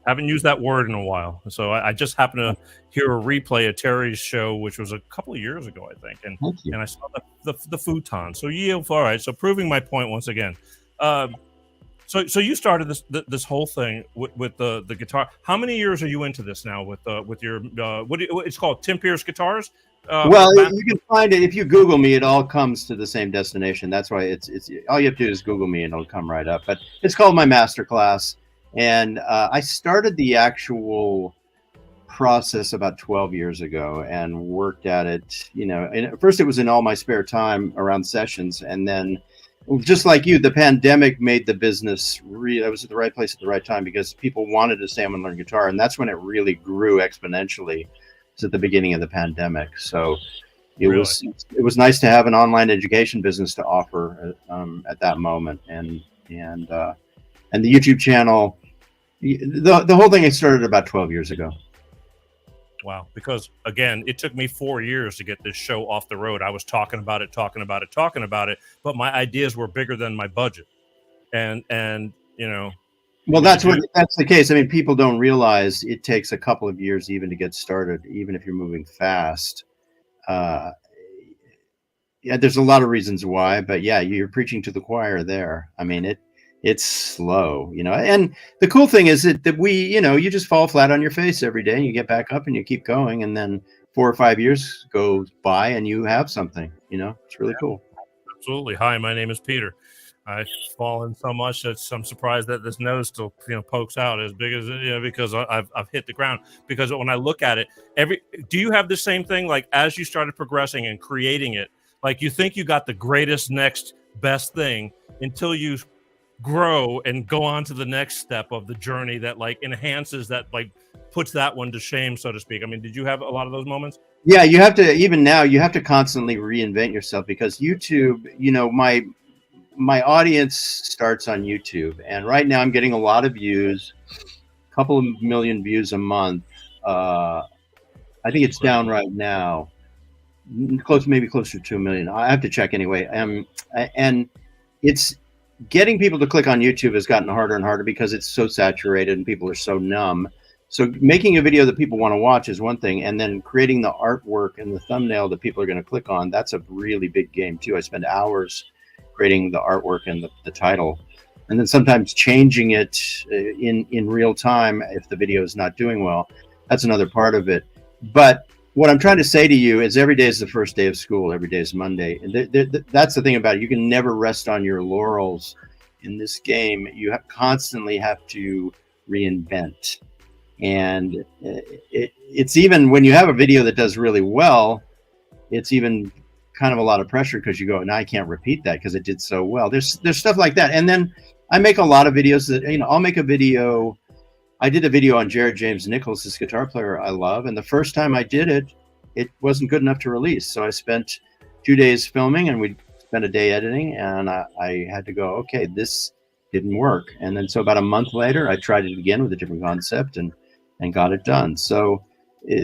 Haven't used that word in a while, so I just happened to hear a replay of Terry's show, which was a couple of years ago, I think, and I saw the futon. So all right. So proving my point once again. So you started this whole thing with the guitar. How many years are you into this now with your it's called Timpierce Guitars?
Well, you can find it if you Google me. It all comes to the same destination. That's why it's all you have to do is Google me and it'll come right up. But it's called my masterclass, and I started the actual process about 12 years ago and worked at it. And at first it was in all my spare time around sessions, and then, just like you, the pandemic made the business I was at the right place at the right time, because people wanted to say I'm going to learn guitar, and that's when it really grew exponentially. It's at the beginning of the pandemic, so it was nice to have an online education business to offer at that moment, and the YouTube channel, the whole thing started about 12 years ago.
Wow. Because again, it took me 4 years to get this show off the road. I was talking about it, but my ideas were bigger than my budget. And
well, that's the case. I mean, people don't realize it takes a couple of years even to get started, even if you're moving fast. There's a lot of reasons why, but yeah, you're preaching to the choir there. I mean, it's slow, and the cool thing is that you just fall flat on your face every day and you get back up and you keep going. And then 4 or 5 years go by and you have something, it's really cool.
Absolutely. Hi, my name is Peter. I've fallen so much that I'm surprised that this nose still, pokes out as big as, because I've hit the ground. Because when I look at it, do you have the same thing? Like as you started progressing and creating it, like you think you got the greatest next best thing until you grow and go on to the next step of the journey that like enhances that, like puts that one to shame, so to speak. I mean, did you have a lot of those moments?
Yeah, you have to, even now you have to constantly reinvent yourself, because YouTube, my audience starts on YouTube, and right now I'm getting a lot of views, a couple of million views a month. I think it's down right now, maybe closer to 1 million. I have to check anyway. And it's getting people to click on YouTube has gotten harder and harder because it's so saturated and people are so numb. So making a video that people want to watch is one thing, and then creating the artwork and the thumbnail that people are going to click on, that's a really big game too. I spend hours creating the artwork and the title, and then sometimes changing it in real time if the video is not doing well. That's another part of it. But what I'm trying to say to you is every day is the first day of school. Every day is Monday. And that's the thing about it. You can never rest on your laurels in this game. You constantly have to reinvent. And it's even when you have a video that does really well, it's even kind of a lot of pressure because you go, now I can't repeat that because it did so well. There's stuff like that. And then I make a lot of videos that, I'll make a video. I did a video on Jared James Nichols, this guitar player I love. And the first time I did it, it wasn't good enough to release. So I spent 2 days filming and we spent a day editing, and I had to go, okay, this didn't work. And then so about a month later, I tried it again with a different concept and got it done. So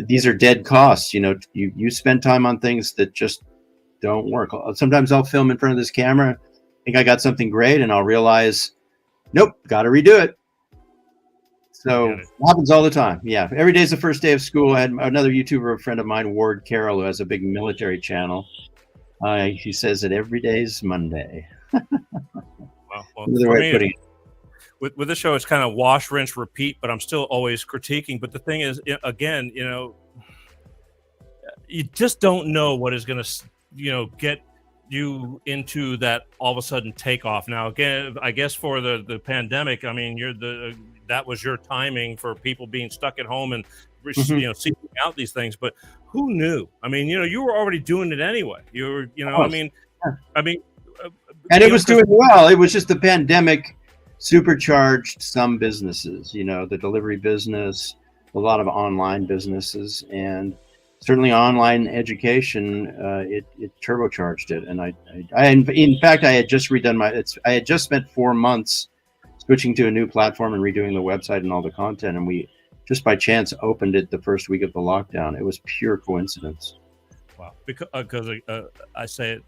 these are dead costs. You spend time on things that just don't work. Sometimes I'll film in front of this camera, think I got something great, and I'll realize, nope, got to redo it. So it happens all the time. Yeah. Every day is the first day of school. I had another YouTuber, a friend of mine, Ward Carroll, who has a big military channel. He says that every day is Monday.
Well,
Another way of putting it.
With the show, it's kind of wash, rinse, repeat, but I'm still always critiquing. But the thing is, again, you just don't know what is going to, get you into that all of a sudden takeoff. Now, again, I guess for the pandemic, I mean, that was your timing for people being stuck at home and seeking out these things. But who knew? I mean, you were already doing it anyway. You were,
and it was doing well. It was just the pandemic supercharged some businesses. The delivery business, a lot of online businesses, and certainly online education. It turbocharged it. And I in fact, I had just redone I had just spent 4 months switching to a new platform and redoing the website and all the content, and we just by chance opened it the first week of the lockdown. It was pure coincidence.
Wow. Because I say it,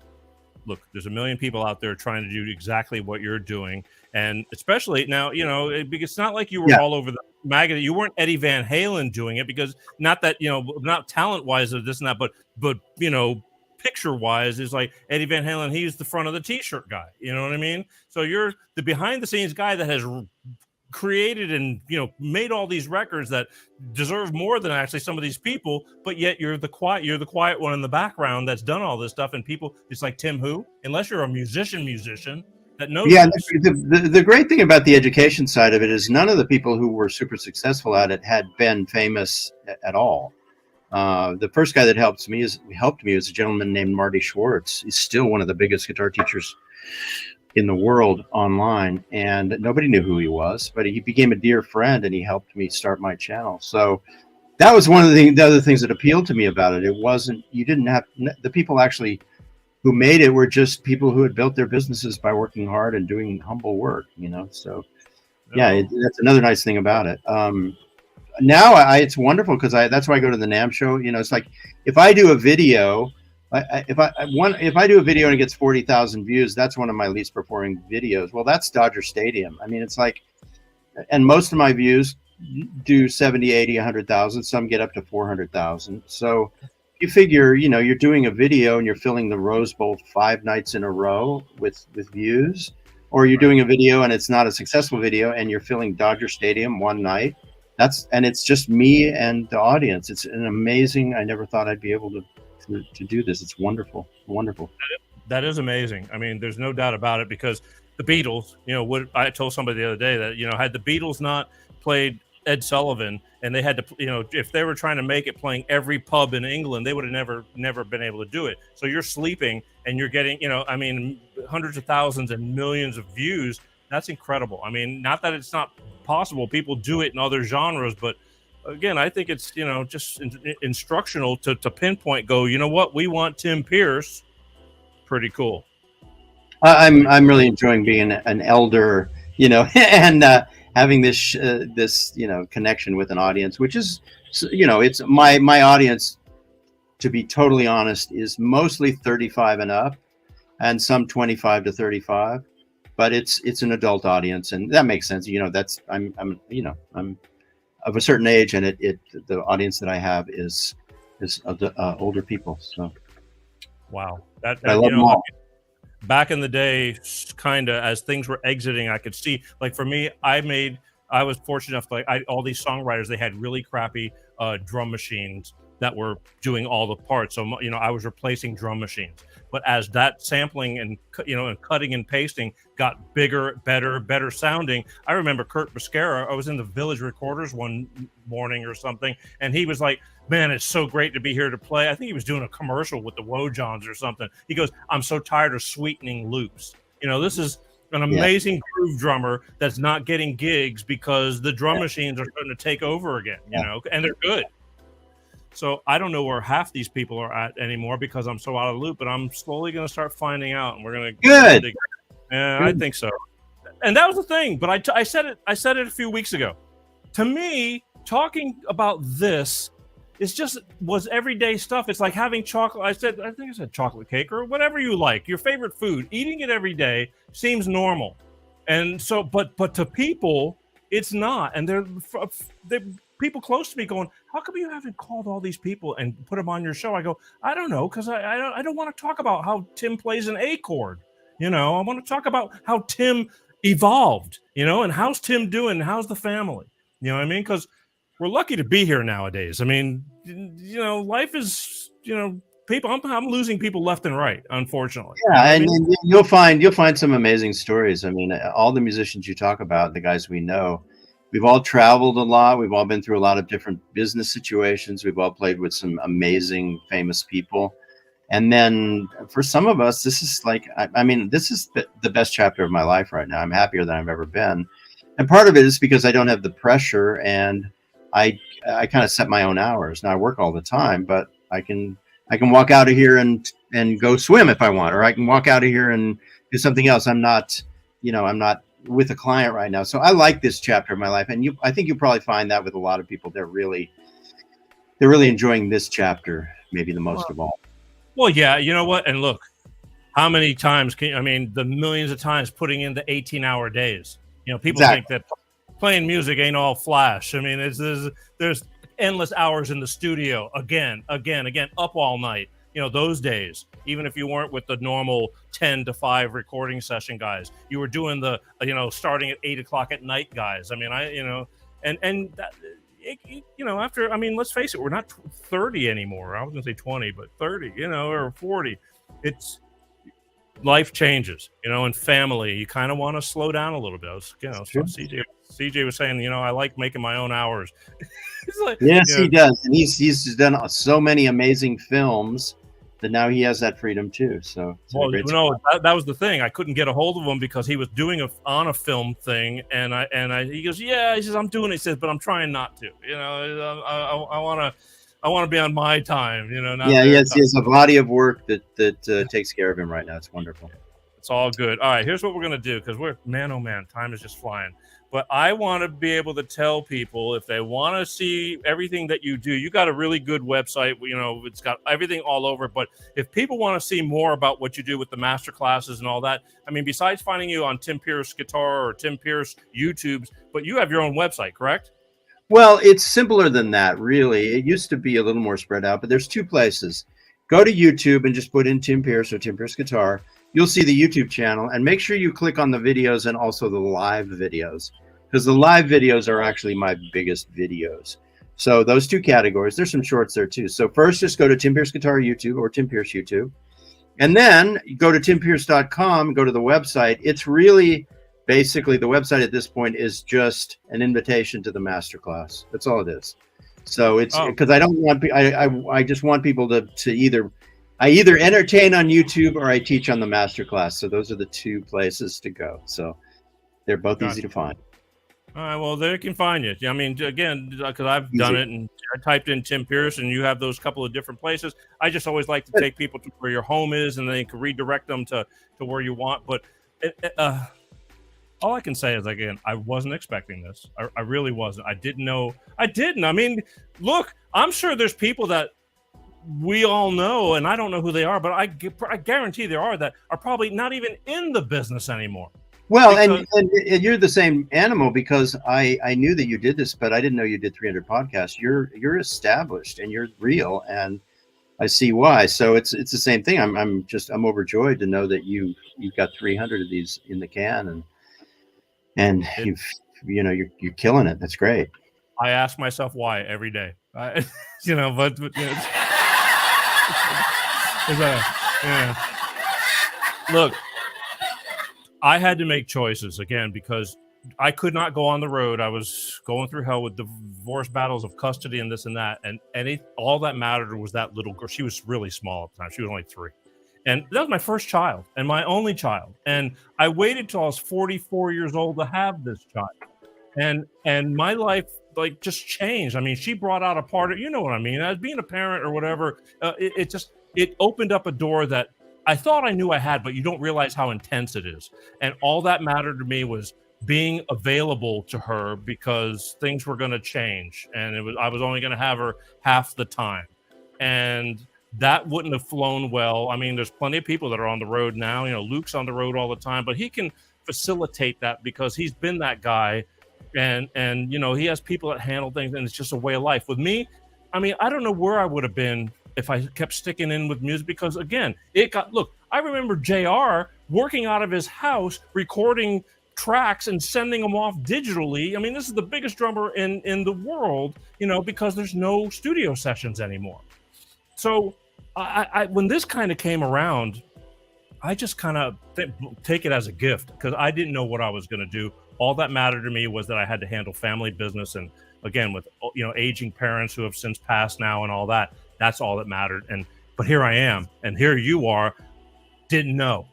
look, there's a million people out there trying to do exactly what you're doing, and especially now, because it's not like you were all over the magazine. You weren't Eddie Van Halen doing it, because not that, not talent wise or this and that, but picture wise is like Eddie Van Halen. He's the front of the t-shirt guy. You know what I mean? So you're the behind the scenes guy that has created and made all these records that deserve more than actually some of these people, but yet you're the quiet one in the background that's done all this stuff. And people, it's like, Tim, who, unless you're a musician that knows.
Yeah, the great thing about the education side of it is none of the people who were super successful at it had been famous at all. The first guy that helped me was a gentleman named Marty Schwartz. He's still one of the biggest guitar teachers in the world online, and nobody knew who he was, but he became a dear friend and he helped me start my channel. So that was one of the other things that appealed to me about it. It wasn't, you didn't have, the people actually who made it were just people who had built their businesses by working hard and doing humble work, So that's another nice thing about it. Now it's wonderful because that's why I go to the NAMM show. It's like if I do a video, if I do a video and it gets 40,000 views, that's one of my least performing videos. Well, that's Dodger Stadium. I mean, it's like, and most of my views do 70, 80, 100,000. Some get up to 400,000. So you figure, you're doing a video and you're filling the Rose Bowl 5 nights in a row with views, or you're doing a video and it's not a successful video and you're filling Dodger Stadium one night. And it's just me and the audience. It's an amazing. I never thought I'd be able to do this. It's wonderful.
That is amazing. I mean, there's no doubt about it, because the Beatles, what I told somebody the other day that, had the Beatles not played Ed Sullivan and they had to, if they were trying to make it playing every pub in England, they would have never been able to do it. So you're sleeping and you're getting, hundreds of thousands and millions of views. That's incredible. I mean, not that it's not possible. People do it in other genres, but again, I think it's, just instructional to pinpoint, go, what, we want Tim Pierce. Pretty cool.
I'm really enjoying being an elder, and having this connection with an audience, which is, it's my audience, to be totally honest, is mostly 35 and up and some 25 to 35. But it's an adult audience, and that makes sense. I'm of a certain age, and the audience that I have is of the older people. So
Wow, that
I love
you
them
know,
all.
back in the day, kind of as things were exiting, I could see, like for me, I was fortunate enough, like all these songwriters, they had really crappy drum machines that were doing all the parts. So, you know, I was replacing drum machines. But as that sampling and, you know, and cutting and pasting got bigger, better sounding, I remember Kurt Buscara, I was in the Village Recorders one morning or something, and he was like, man, it's so great to be here to play. I think he was doing a commercial with the Wojons or something. He goes, I'm so tired of sweetening loops. You know, this is an amazing groove drummer that's not getting gigs because the drum machines are starting to take over again, you know, and they're good. So I don't know where half these people are at anymore because I'm so out of the loop, but I'm slowly going to start finding out, and we're going to
Good.
Yeah, I think so. And that was the thing, but I said it a few weeks ago. To me, talking about this was everyday stuff. It's like having chocolate. I think I said chocolate cake or whatever you like, your favorite food. Eating it every day seems normal, and so, but to people, it's not. And they're people close to me going, "How come you haven't called all these people and put them on your show?" I go, "I don't know, because I don't want to talk about how Tim plays an A chord. You know, I want to talk about how Tim evolved. You know, and how's Tim doing? How's the family? You know what I mean? Because we're lucky to be here nowadays. I mean, you know, life is, you know, people. I'm losing people left and right, unfortunately.
Yeah,
you know
and you'll find some amazing stories. I mean, all the musicians you talk about, the guys we know, we've all traveled a lot. We've all been through a lot of different business situations. We've all played with some amazing, famous people. And then for some of us, this is like, I mean, this is the best chapter of my life right now. I'm happier than I've ever been. And part of it is because I don't have the pressure, and I kind of set my own hours. Now I work all the time, but I can walk out of here and go swim if I want, or I can walk out of here and do something else. I'm not with a client right now. So I like this chapter of my life. And I think you'll probably find that with a lot of people. They're really enjoying this chapter, maybe the most of all.
Well, yeah, you know what? And look, how many times the millions of times putting in the 18-hour days. You know, people think that playing music ain't all flash. I mean, there's endless hours in the studio, again, up all night. You know, those days, even if you weren't with the normal 10 to 5 recording session guys, you were doing the, you know, starting at 8 o'clock at night guys. I mean, after, I mean, let's face it, we're not 30 anymore. I was going to say 20, but 30, you know, or 40. It's life changes, you know, and family, you kind of want to slow down a little bit. You know, so CJ was saying, you know, I like making my own hours. Like,
yes, he does. And he's done so many amazing films that now he has that freedom too. So,
well, you know, that was the thing. I couldn't get a hold of him because he was doing on a film thing, and he goes, yeah, he says, I'm doing it. He says, but I'm trying not to. You know, I want to be on my time. You know,
he has a body of work that takes care of him right now. It's wonderful.
It's all good. All right, here's what we're gonna do, because oh man, time is just flying. But I want to be able to tell people, if they want to see everything that you do, you got a really good website. You know, it's got everything all over. But if people want to see more about what you do with the master classes and all that, I mean, besides finding you on Tim Pierce Guitar or Tim Pierce YouTubes, but you have your own website, correct?
Well, it's simpler than that, really. It used to be a little more spread out, but there's 2 places. Go to YouTube and just put in Tim Pierce or Tim Pierce Guitar. You'll see the YouTube channel, and make sure you click on the videos and also the live videos, because the live videos are actually my biggest videos. So those 2 categories, there's some shorts there too. So first, just go to Tim Pierce Guitar YouTube or Tim Pierce YouTube, and then go to timpierce.com, go to the website. It's really basically, the website at this point is just an invitation to the masterclass. That's all it is. So it's because I don't want, I just want people to either entertain on YouTube or I teach on the masterclass. So those are the 2 places to go. So they're both easy to find.
All right, well, they can find you. I mean, again, because I've done it, and I typed in Tim Pierce, and you have those couple of different places. I just always like to take people to where your home is, and then you can redirect them to where you want. But all I can say is, again, I wasn't expecting this. I really wasn't. I didn't know. I mean, look, I'm sure there's people that we all know, and I don't know who they are, but I guarantee there are, that are probably not even in the business anymore.
Well, and you're the same animal, because I knew that you did this, but I didn't know you did 300 podcasts. You're established and you're real, and I see why. So it's the same thing. I'm overjoyed to know that you've got 300 of these in the can, and you're killing it. That's great.
I ask myself why every day. But look, I had to make choices again because I could not go on the road. I was going through hell with divorce battles of custody and this and that. And all that mattered was that little girl. She was really small at the time. She was only 3. And that was my first child and my only child. And I waited till I was 44 years old to have this child. And my life just changed. I mean, she brought out a part of, you know what I mean? As being a parent or whatever, it opened up a door that I thought I knew I had, but you don't realize how intense it is. And all that mattered to me was being available to her because things were going to change. And I was only going to have her half the time. And that wouldn't have flown well. I mean, there's plenty of people that are on the road now. Luke's on the road all the time, but he can facilitate that because he's been that guy. And he has people that handle things, and it's just a way of life. With me, I mean, I don't know where I would have been if I kept sticking in with music, because again, I remember JR working out of his house, recording tracks and sending them off digitally. I mean, this is the biggest drummer in the world, because there's no studio sessions anymore. So I when this kind of came around, I just kind of take it as a gift because I didn't know what I was going to do. All that mattered to me was that I had to handle family business. And again, with, aging parents who have since passed now and all that, that's all that mattered. But here I am, and here you are, did not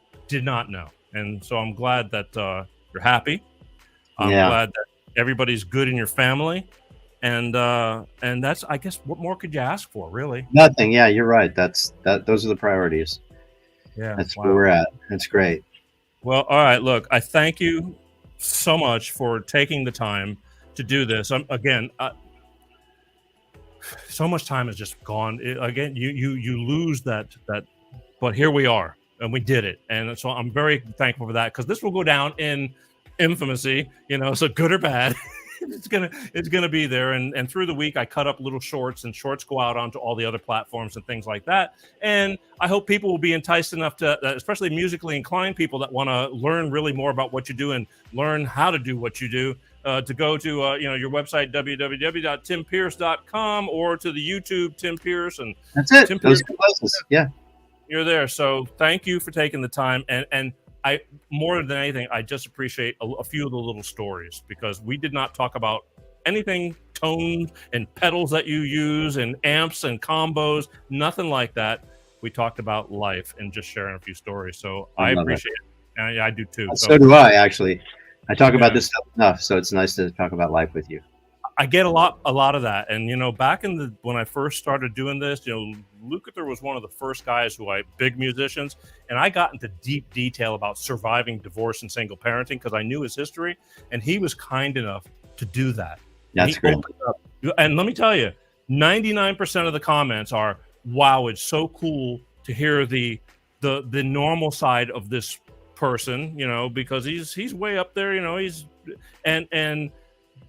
know. And so I'm glad that you're happy. I'm glad that everybody's good in your family. And that's, I guess, what more could you ask for, really?
Nothing. Yeah, you're right. Those are the priorities.
Yeah.
That's where we're at. That's great.
Well, all right. Look, I thank you so much for taking the time to do this. So much time has just gone. You lose that, but here we are, and we did it. And so I'm very thankful for that, because this will go down in infamy, so good or bad. It's gonna be there, and through the week I cut up little shorts, and shorts go out onto all the other platforms and things like that. And I hope people will be enticed enough to, especially musically inclined people that want to learn really more about what you do and learn how to do what you do, to go to your website www.timpierce.com or to the YouTube Tim Pierce, and
that's it.
Tim
Those
Pierce,
places. Yeah,
you're there. So thank you for taking the time, and I, more than anything, I just appreciate a few of the little stories, because we did not talk about anything tone and pedals that you use and amps and combos, nothing like that. We talked about life and just sharing a few stories. So I appreciate it. And I do too.
So do I, actually. I talk about this stuff enough, so it's nice to talk about life with you.
I get a lot of that. And, back when I first started doing this, Lukather was one of the first guys big musicians, and I got into deep detail about surviving divorce and single parenting because I knew his history, and he was kind enough to do that.
That's great.
And let me tell you, 99% of the comments are, wow, it's so cool to hear the normal side of this person, because he's way up there,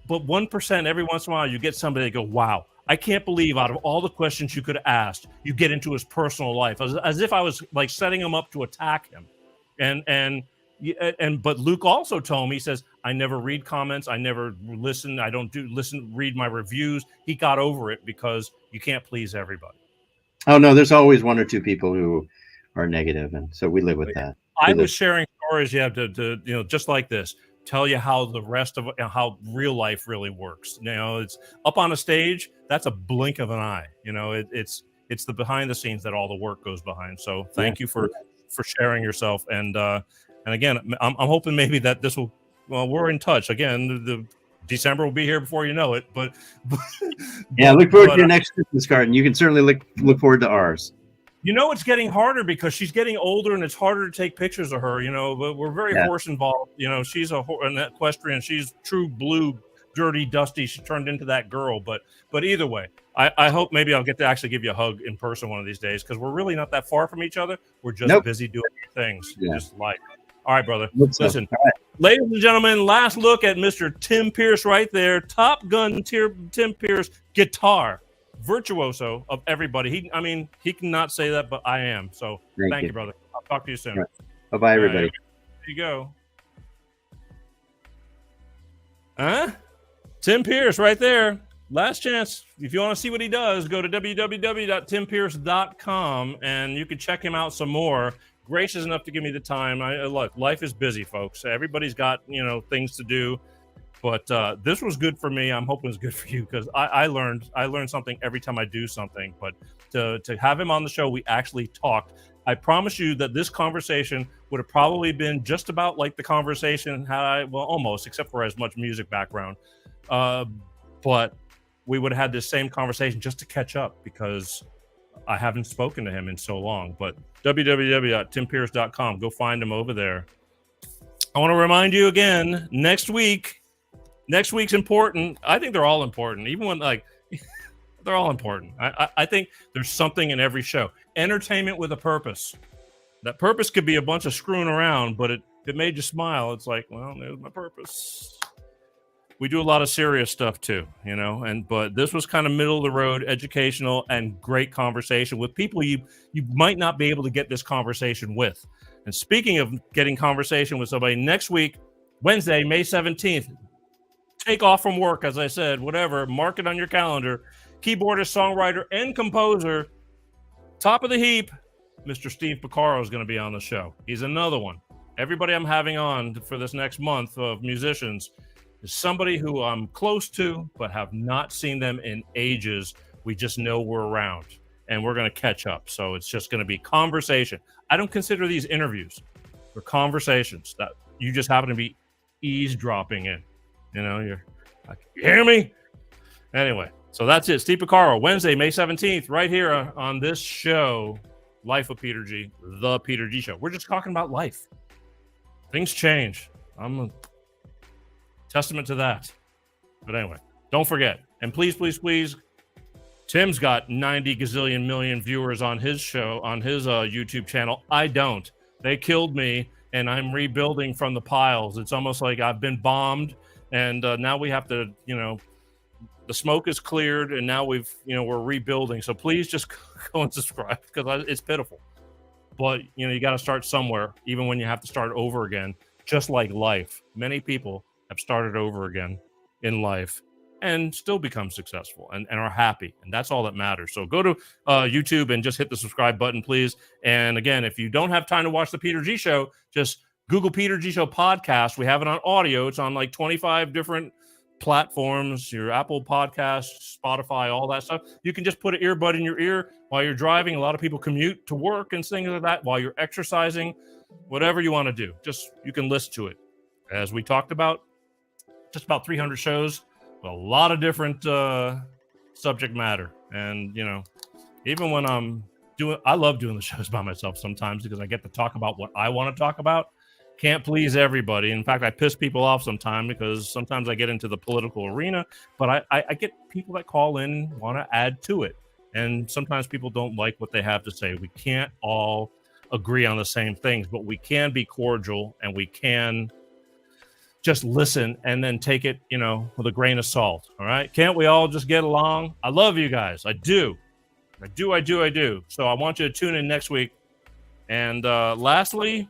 but 1% every once in a while you get somebody that go, wow, I can't believe out of all the questions you could have asked, you get into his personal life, as if I was setting him up to attack him. But Luke also told me, he says, I never read comments. I never listen. I don't read my reviews. He got over it because you can't please everybody.
Oh no, there's always one or two people who are negative. And so we live with that.
I was sharing stories, to just like this, tell you how the rest of how real life really works. It's up on a stage. That's a blink of an eye. It's the behind the scenes that all the work goes behind. So thank you for sharing yourself. And again, I'm hoping maybe that this will, we're in touch again. The December will be here before you know it, but
look forward to your next Christmas card, and you can certainly look forward to ours.
It's getting harder because she's getting older, and it's harder to take pictures of her, but we're very horse involved. She's an equestrian. She's true blue, dirty, dusty. She turned into that girl. But either way, I hope maybe I'll get to actually give you a hug in person one of these days, because we're really not that far from each other. We're just busy doing things, just life. All right, brother. Listen, ladies and gentlemen, last look at Mr. Tim Pierce right there. Top Gun Tim Pierce guitar. Virtuoso of everybody. He cannot say that, but I am. So thank you, brother. I'll talk to you soon.
Right. Bye-bye, everybody.
Right, there you go. Huh? Tim Pierce right there. Last chance. If you want to see what he does, go to www.timpierce.com and you can check him out some more. Gracious enough to give me the time. Look, life is busy, folks. Everybody's got, things to do. But this was good for me. I'm hoping it's good for you because I learned something every time I do something. But to have him on the show, we actually talked. I promise you that this conversation would have probably been just about like the conversation almost, except for as much music background. But we would have had this same conversation just to catch up because I haven't spoken to him in so long. But www.timpierce.com, go find him over there. I want to remind you again, next week's important. I think they're all important, even when they're all important. I think there's something in every show. Entertainment with a purpose. That purpose could be a bunch of screwing around, but it made you smile. It's like, well, there's my purpose. We do a lot of serious stuff too, but this was kind of middle of the road, educational and great conversation with people you might not be able to get this conversation with. And speaking of getting conversation with somebody, next week, Wednesday, May 17th, take off from work, as I said, whatever, mark it on your calendar. Keyboardist, songwriter, and composer, top of the heap, Mr. Steve Porcaro is going to be on the show. He's another one. Everybody I'm having on for this next month of musicians is somebody who I'm close to, but have not seen them in ages. We just know we're around, and we're going to catch up. So it's just going to be conversation. I don't consider these interviews. They're conversations that you just happen to be eavesdropping in. You're like, you hear me? Anyway, so that's it. Steve Porcaro, Wednesday, May 17th, right here on this show, Life of Peter G, the Peter G Show. We're just talking about life. Things change. I'm a testament to that. But anyway, don't forget. And please, please, please, Tim's got 90 gazillion million viewers on his show, on his YouTube channel. I don't. They killed me, and I'm rebuilding from the piles. It's almost like I've been bombed. And now we have to, the smoke is cleared, and now we're rebuilding. So please just go and subscribe because it's pitiful. But, you got to start somewhere, even when you have to start over again, just like life. Many people have started over again in life and still become successful and are happy. And that's all that matters. So go to YouTube and just hit the subscribe button, please. And again, if you don't have time to watch the Peter G Show, just Google Peter G Show podcast. We have it on audio. It's on like 25 different platforms, your Apple Podcasts, Spotify, all that stuff. You can just put an earbud in your ear while you're driving. A lot of people commute to work and things like that while you're exercising, whatever you want to do. Just you can listen to it. As we talked about, just about 300 shows, a lot of different subject matter. And, even when I love doing the shows by myself sometimes because I get to talk about what I want to talk about. Can't please everybody. In fact, I piss people off sometimes because sometimes I get into the political arena, but I get people that call in, want to add to it. And sometimes people don't like what they have to say. We can't all agree on the same things, but we can be cordial and we can just listen and then take it, with a grain of salt. All right. Can't we all just get along? I love you guys. I do. So I want you to tune in next week. And lastly,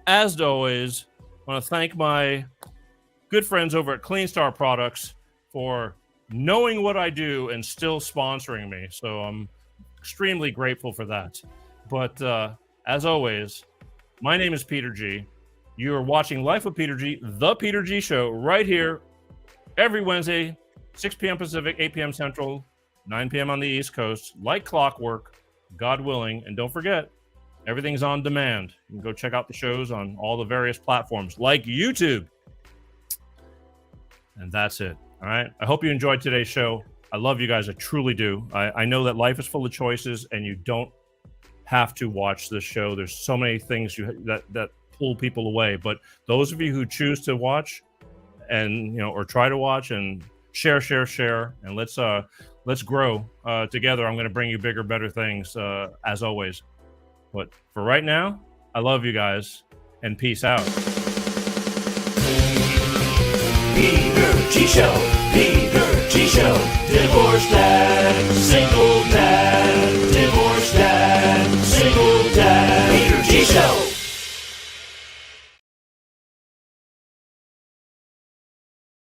as always, I want to thank my good friends over at Clean Star Products for knowing what I do and still sponsoring me. So I'm extremely grateful for that. But as always, my name is Peter G. You are watching Life with Peter G, the Peter G Show, right here every Wednesday, 6 p.m. Pacific, 8 p.m. Central, 9 p.m. on the East Coast, like clockwork, God willing. And don't forget, everything's on demand. You can go check out the shows on all the various platforms like YouTube. And that's it. All right. I hope you enjoyed today's show. I love you guys. I truly do. I know that life is full of choices and you don't have to watch this show. There's so many things that pull people away. But those of you who choose to watch and, or try to watch and share, and let's grow together. I'm going to bring you bigger, better things as always. But for right now, I love you guys and peace out.
Peter G Show, Peter G Show, Divorce Dad.